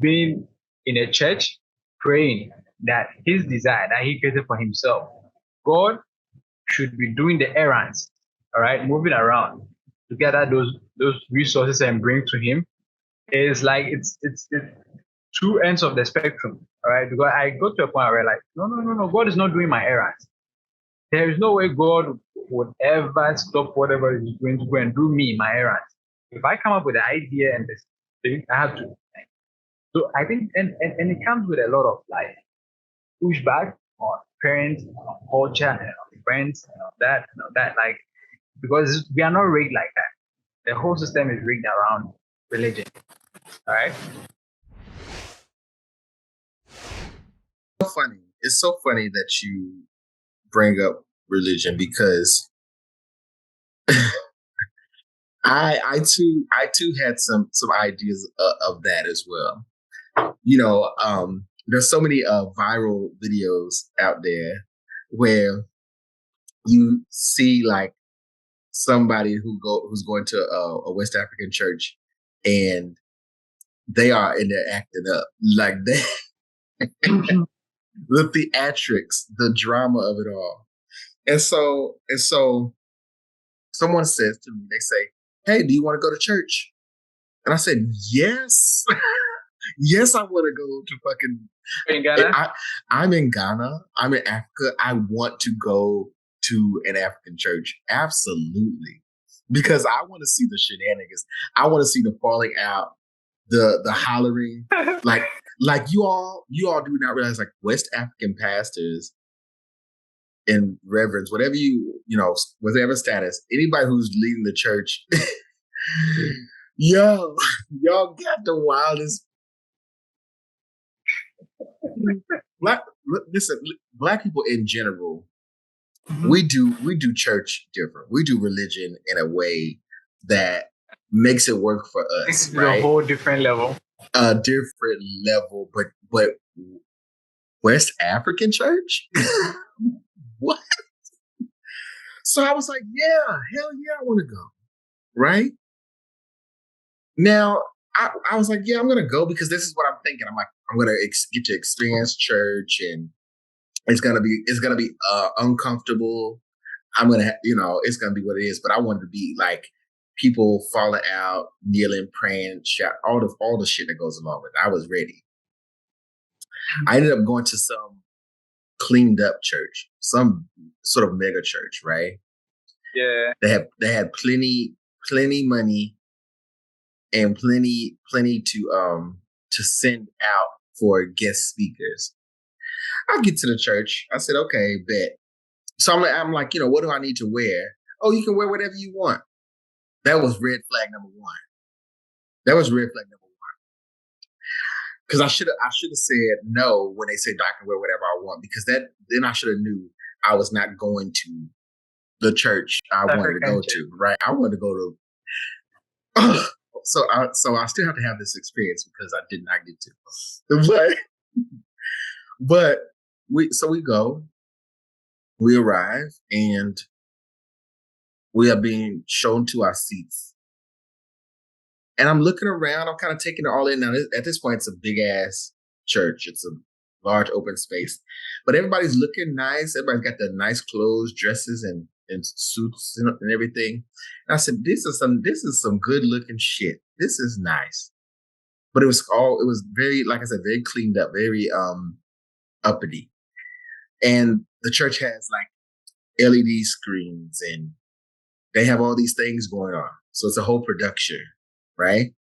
S2: being in a church praying that his desire that he created for himself, God should be doing the errands, all right, moving around to gather those resources and bring to him, is like it's two ends of the spectrum, all right? Because I go to a point where like, no, God is not doing my errands. There is no way God would ever stop whatever he's going to go and do me my errands. If I come up with the idea and this thing, I have to. So I think, and it comes with a lot of like pushback on parents, on culture, and friends and all that, like, because we are not rigged like that. The whole system is rigged around religion. All right.
S1: Funny. It's so funny that you bring up religion because I too had some ideas of that as well. There's so many viral videos out there where you see like somebody who's going to a West African church and they are in there acting up like that. The theatrics, the drama of it all. And so someone says to me, they say, "Hey, do you want to go to church?" And I said, "Yes." Yes, I want to go to fucking.
S2: In Ghana?
S1: I'm in Ghana. I'm in Africa. I want to go to an African church. Absolutely. Because I want to see the shenanigans. I want to see the falling out, the hollering. like you all do not realize like West African pastors and reverends, whatever whatever status, anybody who's leading the church, y'all got the wildest. Black people in general, we do church different. We do religion in a way that makes it work for us.
S2: It's
S1: right?
S2: a whole different level.
S1: A different level, but West African church? What? So I was like, yeah, hell yeah, I want to go. Right? Now, I was like, yeah, I'm going to go because this is what I'm thinking. I'm like, I'm going to get to experience church and it's going to be uncomfortable. I'm going to, it's going to be what it is. But I wanted to be like people falling out, kneeling, praying, shout, all the shit that goes along with it. I was ready. I ended up going to some cleaned up church, some sort of mega church, right?
S2: Yeah.
S1: They had plenty money and plenty to send out for guest speakers. I get to the church. I said, okay, bet. So I'm like, what do I need to wear? Oh, you can wear whatever you want. That was red flag number one. Because I should have said no when they said I can wear whatever I want, because then I should have knew I was not going to the church I wanted to go to, right? I wanted to go to. So I still have to have this experience because I did not get to. But we go, we arrive, and we are being shown to our seats. And I'm looking around, I'm kind of taking it all in. Now, at this point, it's a big ass church. It's a large open space. But everybody's looking nice. Everybody's got their nice clothes, dresses, and suits and everything. And I said, this is some good looking shit. This is nice. But it was very, like I said, very cleaned up, very uppity. And the church has like LED screens and they have all these things going on. So it's a whole production, right?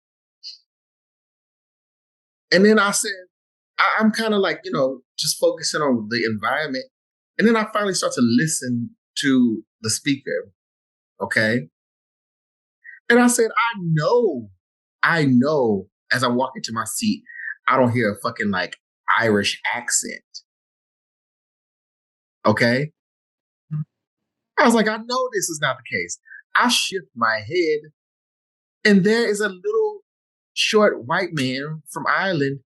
S1: And then I said, I'm kind of like, just focusing on the environment. And then I finally start to listen to the speaker. Okay. And I said, I know as I walk into my seat, I don't hear a fucking like Irish accent. Okay. I was like, I know this is not the case. I shift my head and there is a little short white man from Ireland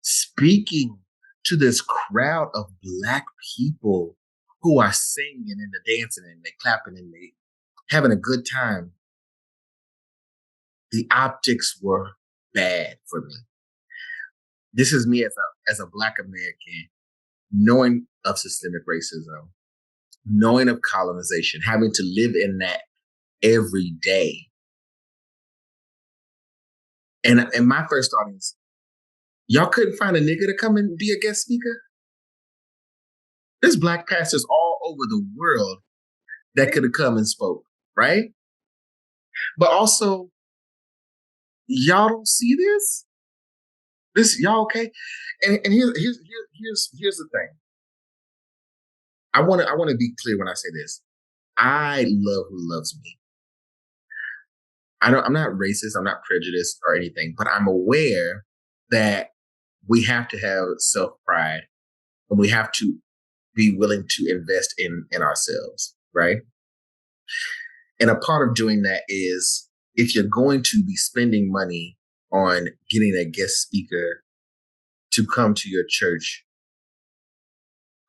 S1: speaking to this crowd of Black people who are singing and they're dancing and they're clapping and they having a good time. The optics were bad for me. This is me as a Black American, knowing of systemic racism, knowing of colonization, having to live in that every day. And my first thought is, y'all couldn't find a nigga to come and be a guest speaker? There's Black pastors all over the world that could have come and spoke, right? But also, y'all don't see this? Y'all okay? And here's the thing. I want to be clear when I say this. I love who loves me. I'm not racist. I'm not prejudiced or anything, but I'm aware that we have to have self pride and we have to be willing to invest in ourselves, right? And a part of doing that is if you're going to be spending money on getting a guest speaker to come to your church,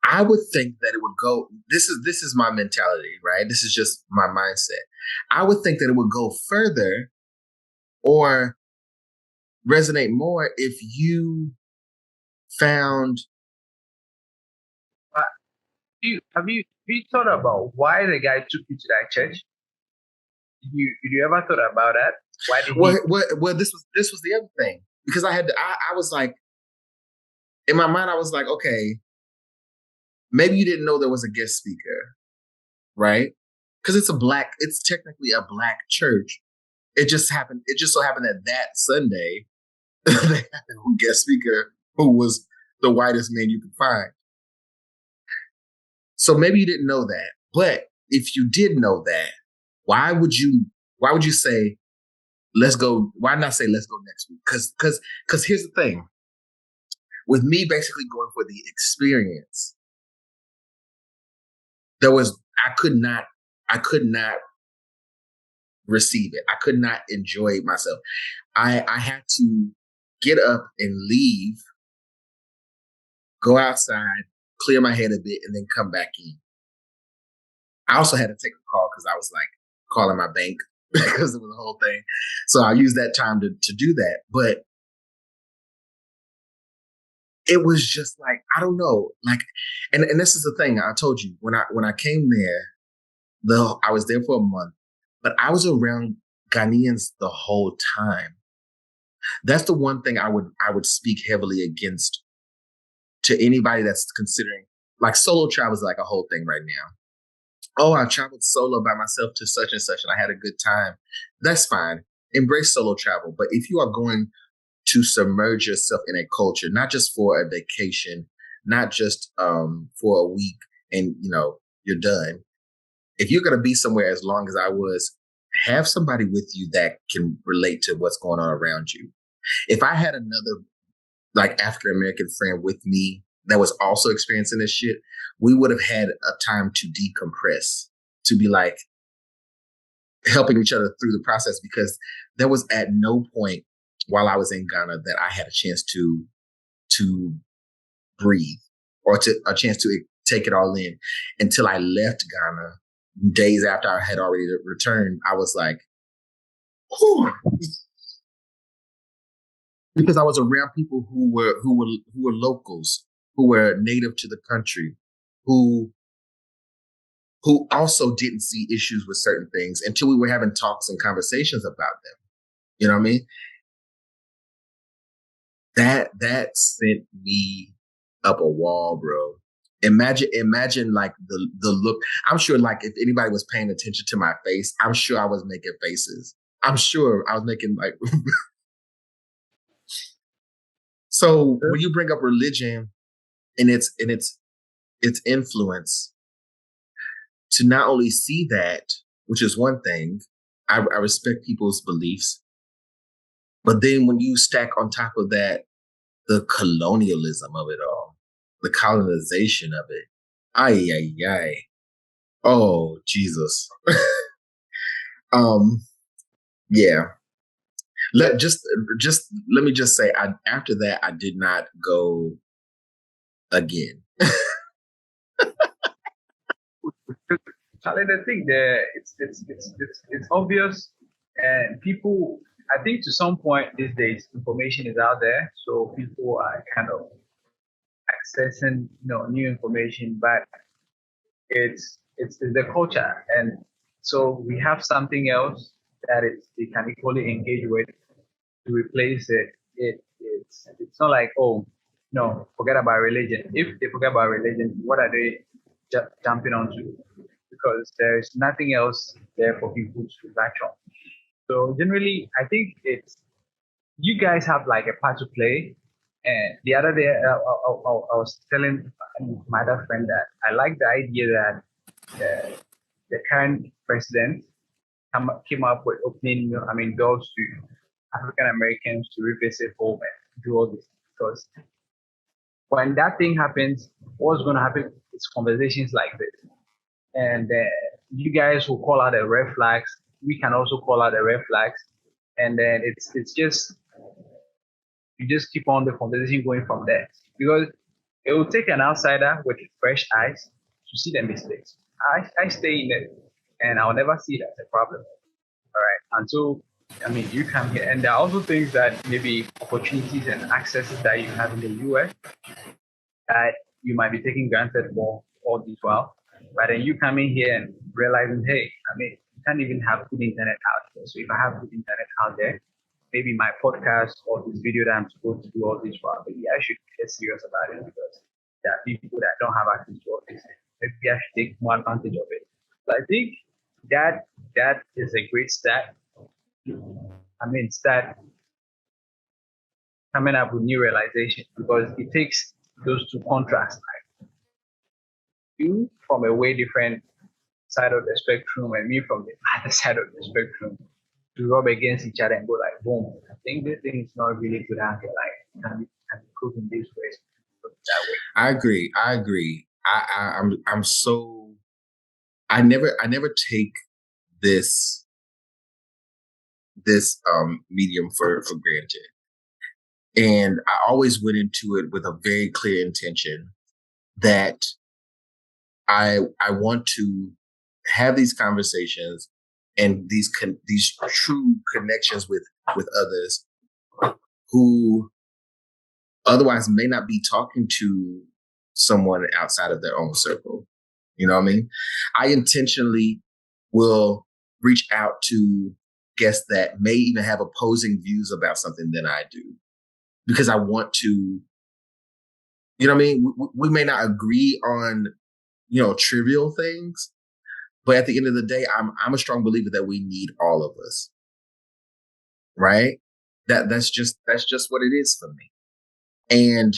S1: I would think that it would go. This is my mentality, right? This is just my mindset. I would think that it would go further or resonate more if you found.
S2: Have you thought about why the guy took you to that church? Did you ever thought about that? Why did he?
S1: Well, this was the other thing because I was like in my mind I was like, okay, maybe you didn't know there was a guest speaker, right? Because it's technically a black church. It just so happened that Sunday they had a guest speaker who was the whitest man you could find. So maybe you didn't know that. But if you did know that, why would you say, let's go? Why not say let's go next week? Because here's the thing. With me basically going for the experience, I could not receive it. I could not enjoy myself. I had to get up and leave, go outside, clear my head a bit, and then come back in. I also had to take a call because I was like calling my bank because it was a whole thing. So I used that time to do that. But it was just like, I don't know. Like, and this is the thing I told you when I came there, I was there for a month, but I was around Ghanaians the whole time. That's the one thing I would speak heavily against to anybody that's considering like solo travel is like a whole thing right now. Oh, I traveled solo by myself to such and such and I had a good time. That's fine. Embrace solo travel. But if you are going to submerge yourself in a culture, not just for a vacation, not just for a week and you're done. If you're going to be somewhere as long as I was, have somebody with you that can relate to what's going on around you. If I had another like African American friend with me that was also experiencing this shit, we would have had a time to decompress, to be like helping each other through the process because there was at no point while I was in Ghana that I had a chance to breathe or to a chance to take it all in until I left Ghana. Days after I had already returned, I was like, whew. Because I was around people who were locals, who were native to the country, who also didn't see issues with certain things until we were having talks and conversations about them. You know what I mean? That sent me up a wall, bro. Imagine like the look. I'm sure like if anybody was paying attention to my face, I'm sure I was making faces. I'm sure I was making like so when you bring up religion and its influence, to not only see that, which is one thing, I respect people's beliefs, but then when you stack on top of that the colonialism of it all, the colonization of it, ay ay ay, oh Jesus, um, yeah. Just let me just say, after that I did not go again.
S2: Charlie, the thing there, it's obvious, and people. I think to some point these days, information is out there, so people are kind of accessing, new information. But it's the culture, and so we have something else that they can equally engage with to replace it. It's not like, oh no, forget about religion. If they forget about religion, what are they jumping onto? Because there's nothing else there for people to latch on. So generally, I think it's you guys have like a part to play, And the other day, I was telling my other friend that I like the idea that the current president came up with opening, doors to African Americans to revisit home and do all this. Because when that thing happens, what's going to happen is conversations like this. And you guys will call out the red flags. We can also call out the red flags. And then it's just, you just keep on the conversation going from there. Because it will take an outsider with fresh eyes to see the mistakes. I stay in it and I'll never see it as a problem. All right. Until you come here. And there are also things that maybe opportunities and accesses that you have in the US that you might be taking granted for all this while. But then you come in here and realizing, hey, you can't even have good internet out here. So if I have good internet out there, maybe my podcast or this video that I'm supposed to do all this while, maybe I should get serious about it because there are people that don't have access to all this. Maybe I should take more advantage of it. So I think that is a great start. Start coming up with new realization because it takes those two contrasts, like you from a way different side of the spectrum and me from the other side of the spectrum to rub against each other and go like, boom, I think this thing is not really good out here. Like, can be improved in this way. That way.
S1: I agree. I'm so, I never take this medium for granted. And I always went into it with a very clear intention that I want to have these conversations and these true connections with others who otherwise may not be talking to someone outside of their own circle. You know what I mean? I intentionally will reach out to guests that may even have opposing views about something than I do, because I want to, you know what I mean? We may not agree on, trivial things, but at the end of the day, I'm a strong believer that we need all of us. Right? That's just what it is for me. And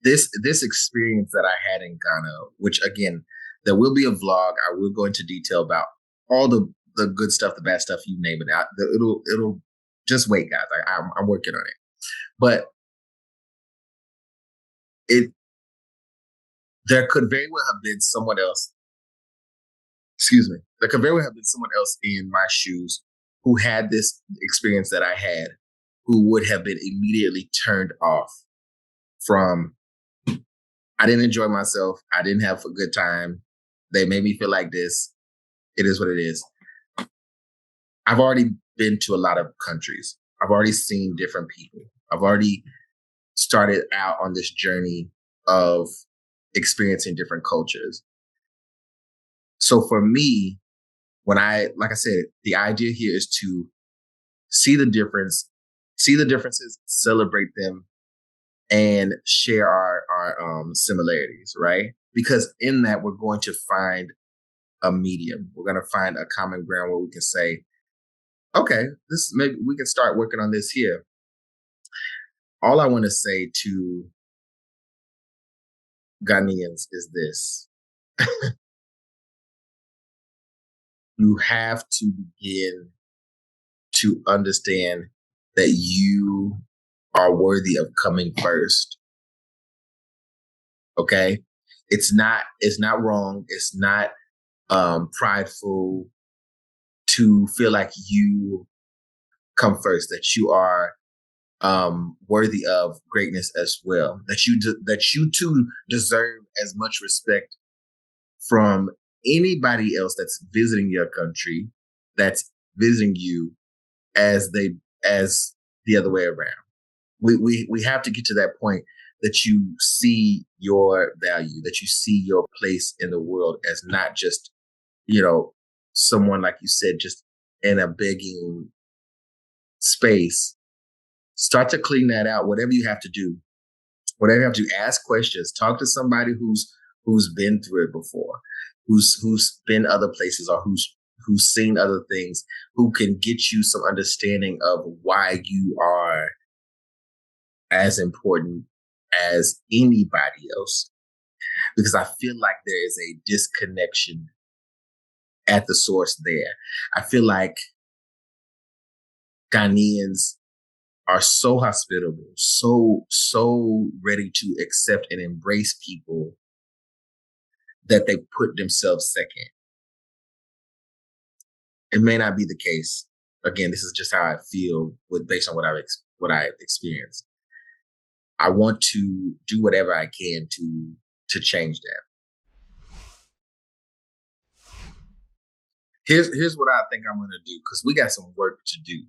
S1: this experience that I had in Ghana, which again, there will be a vlog. I will go into detail about all the good stuff, the bad stuff, you name it. It'll just wait, guys. I'm working on it. But there could very well have been someone else. Excuse me. There could very well have been someone else in my shoes who had this experience that I had, who would have been immediately turned off from, I didn't enjoy myself. I didn't have a good time. They made me feel like this. It is what it is. I've already been to a lot of countries. I've already seen different people. I've already started out on this journey of experiencing different cultures. So for me, like I said, the idea here is to see the differences, celebrate them, and share our similarities, right? Because in that, we're going to find a medium. We're going to find a common ground where we can say, okay, maybe we can start working on this here. All I want to say to Ghanaians is this. You have to begin to understand that you are worthy of coming first. Okay? It's not wrong. It's not prideful to feel like you come first, that you are worthy of greatness as well, that you too deserve as much respect from anybody else that's visiting your country, that's visiting you, as the other way around. We have to get to that point that you see your value, that you see your place in the world as not just, someone, like you said, just in a begging space. Start to clean that out, whatever you have to do. Whatever you have to do, ask questions, talk to somebody who's been through it before, who's been other places, or who's seen other things, who can get you some understanding of why you are as important as anybody else, because I feel like there is a disconnection at the source there. I feel like Ghanaians are so hospitable, so ready to accept and embrace people that they put themselves second. It may not be the case. Again, this is just how I feel based on what I've experienced. I want to do whatever I can to change that. Here's what I think I'm going to do, because we got some work to do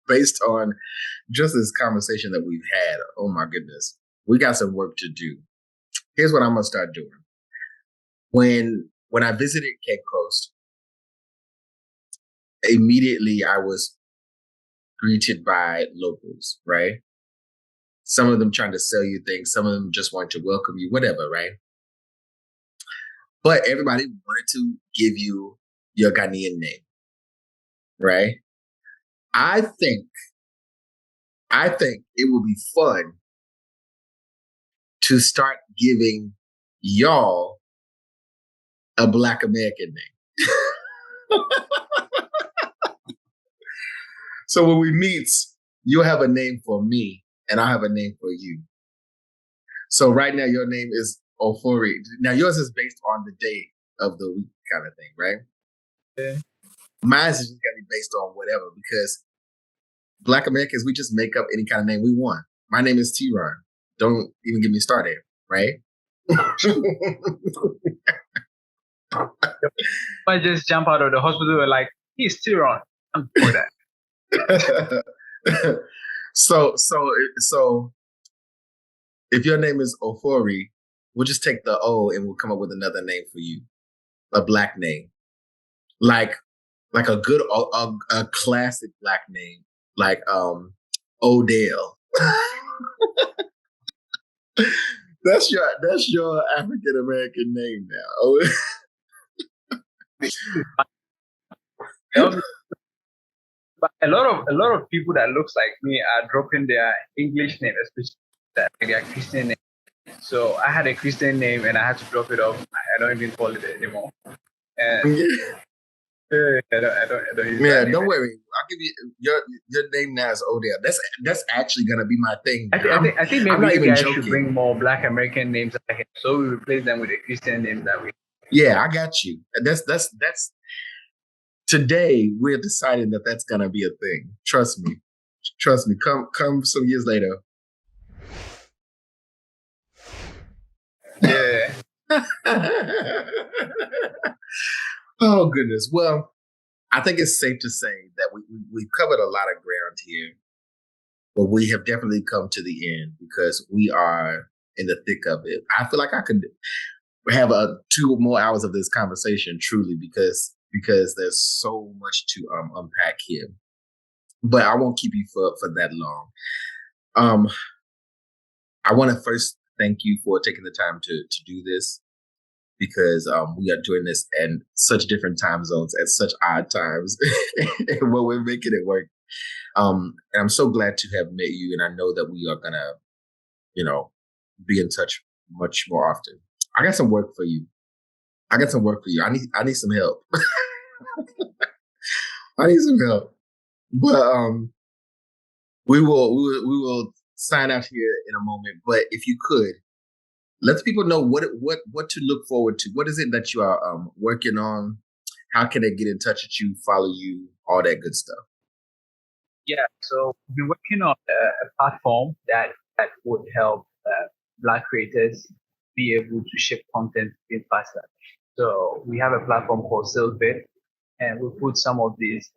S1: based on just this conversation that we've had. Oh my goodness, we got some work to do. Here's what I'm going to start doing. When I visited Cape Coast, immediately I was greeted by locals, right? Some of them trying to sell you things, some of them just want to welcome you, whatever, right? But everybody wanted to give you your Ghanaian name, right? I think it would be fun to start giving y'all a Black American name. So when we meet, you'll have a name for me and I'll have a name for you. So right now your name is Ofori. Now yours is based on the day of the week kind of thing, right?
S2: Yeah.
S1: Mine is just gonna be based on whatever, because Black Americans, we just make up any kind of name we want. My name is TeaRon. Don't even get me started, right?
S2: I just jump out of the hospital and like, he's TeaRon. I'm for that.
S1: So if your name is Ofori, we'll just take the O and we'll come up with another name for you, a Black name, like a good a classic Black name, like Odell. That's your African American name now.
S2: But a lot of people that looks like me are dropping their English name, especially their Christian name. So I had a Christian name and I had to drop it off. I don't even call it anymore. And I don't use
S1: Yeah,
S2: that
S1: don't worry. I'll give you your name now is Odell. That's actually gonna be my thing.
S2: I think maybe
S1: I'm not
S2: you
S1: even
S2: guys
S1: joking.
S2: should bring more Black American names, so we replace them with a Christian name that way.
S1: Yeah, I got you. That's today we're deciding that that's gonna be a thing. Trust me. Come some years later.
S2: Yeah.
S1: Oh goodness. Well, I think it's safe to say that we've covered a lot of ground here, but we have definitely come to the end because we are in the thick of it. I feel like I could have 2 more hours of this conversation, truly, because there's so much to unpack here. But I won't keep you for that long. I want to first thank you for taking the time to do this, because we are doing this in such different time zones at such odd times, but we're making it work. And I'm so glad to have met you, and I know that we are gonna, be in touch much more often. I got some work for you. I need some help. I need some help. But we will sign out here in a moment. But if you could, let people know what to look forward to. What is it that you are working on? How can they get in touch with you, follow you, all that good stuff?
S2: Yeah, so we've been working on a platform that would help Black creators be able to ship content even faster. So we have a platform called Salesbit, and we put some of these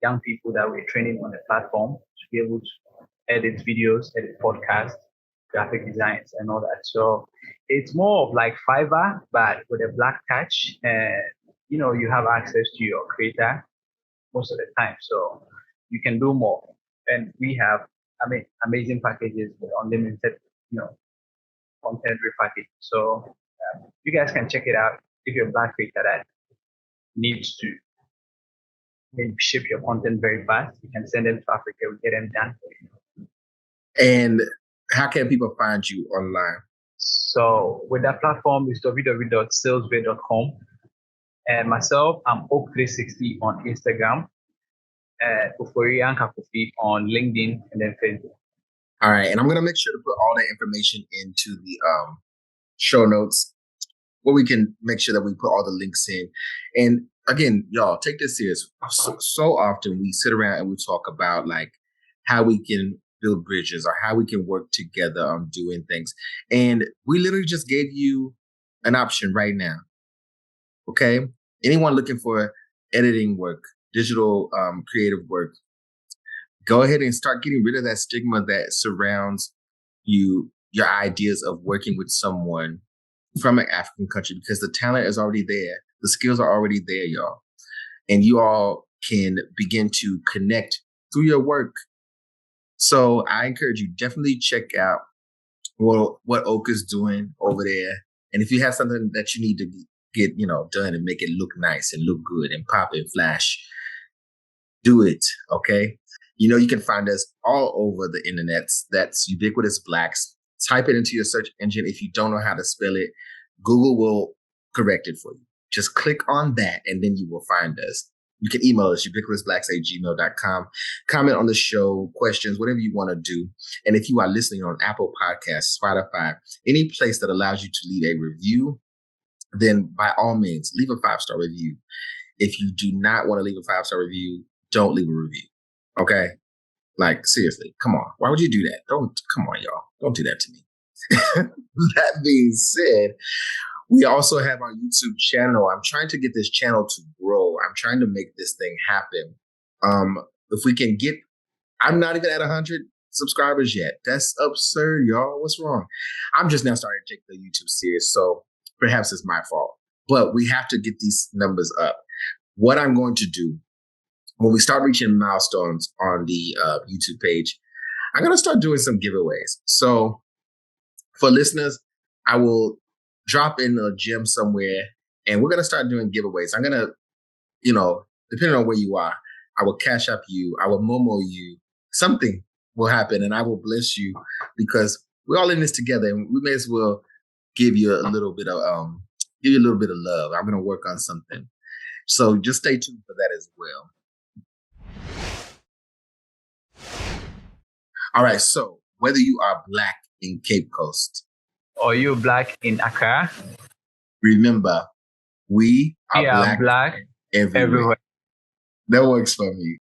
S2: young people that we're training on the platform to be able to edit videos, edit podcasts, graphic designs, and all that. So it's more of like Fiverr, but with a Black touch, and you have access to your creator most of the time, so you can do more. And we have, amazing packages with unlimited, content repackaging. So you guys can check it out if you're a Black creator that needs to ship your content very fast. You can send them to Africa, we get them done for you.
S1: And how can people find you online?
S2: So with that platform is www.salesbay.com. And myself, I'm Oak360 on Instagram, and Ofori Ankah Kofi on LinkedIn and then Facebook.
S1: All right. And I'm going to make sure to put all that information into the show notes where we can make sure that we put all the links in. And again, y'all, take this serious. So often we sit around and we talk about like how we can build bridges or how we can work together on doing things. And we literally just gave you an option right now. Okay. Anyone looking for editing work, digital creative work, go ahead and start getting rid of that stigma that surrounds your ideas of working with someone from an African country, because the talent is already there. The skills are already there, y'all. And you all can begin to connect through your work. So I encourage you, definitely check out what Oak is doing over there. And if you have something that you need to get, done and make it look nice and look good and pop and flash, do it. Okay. You can find us all over the internet. That's Ubiquitous Blacks. Type it into your search engine. If you don't know how to spell it, Google will correct it for you. Just click on that and then you will find us. You can email us, ubiquitousblacks@gmail.com. Comment on the show, questions, whatever you want to do. And if you are listening on Apple Podcasts, Spotify, any place that allows you to leave a review, then by all means, leave a 5-star review. If you do not want to leave a 5-star review, don't leave a review. Okay? Like, seriously, come on. Why would you do that? Come on, y'all. Don't do that to me. That being said, we also have our YouTube channel. I'm trying to get this channel to grow. I'm trying to make this thing happen. If we can get, I'm not even at 100 subscribers yet. That's absurd, y'all. What's wrong? I'm just now starting to take the YouTube serious, so perhaps it's my fault. But we have to get these numbers up. What I'm going to do, when we start reaching milestones on the YouTube page, I'm going to start doing some giveaways. So for listeners, I will drop in a gem somewhere and we're going to start doing giveaways. I'm going to, depending on where you are, I will cash up you, I will Momo you, something will happen and I will bless you because we're all in this together and we may as well give you a little bit of love. I'm going to work on something. So just stay tuned for that as well. All right. So whether you are Black in Cape Coast
S2: or you're Black in Accra,
S1: remember, we are
S2: Black
S1: everywhere. That works for me.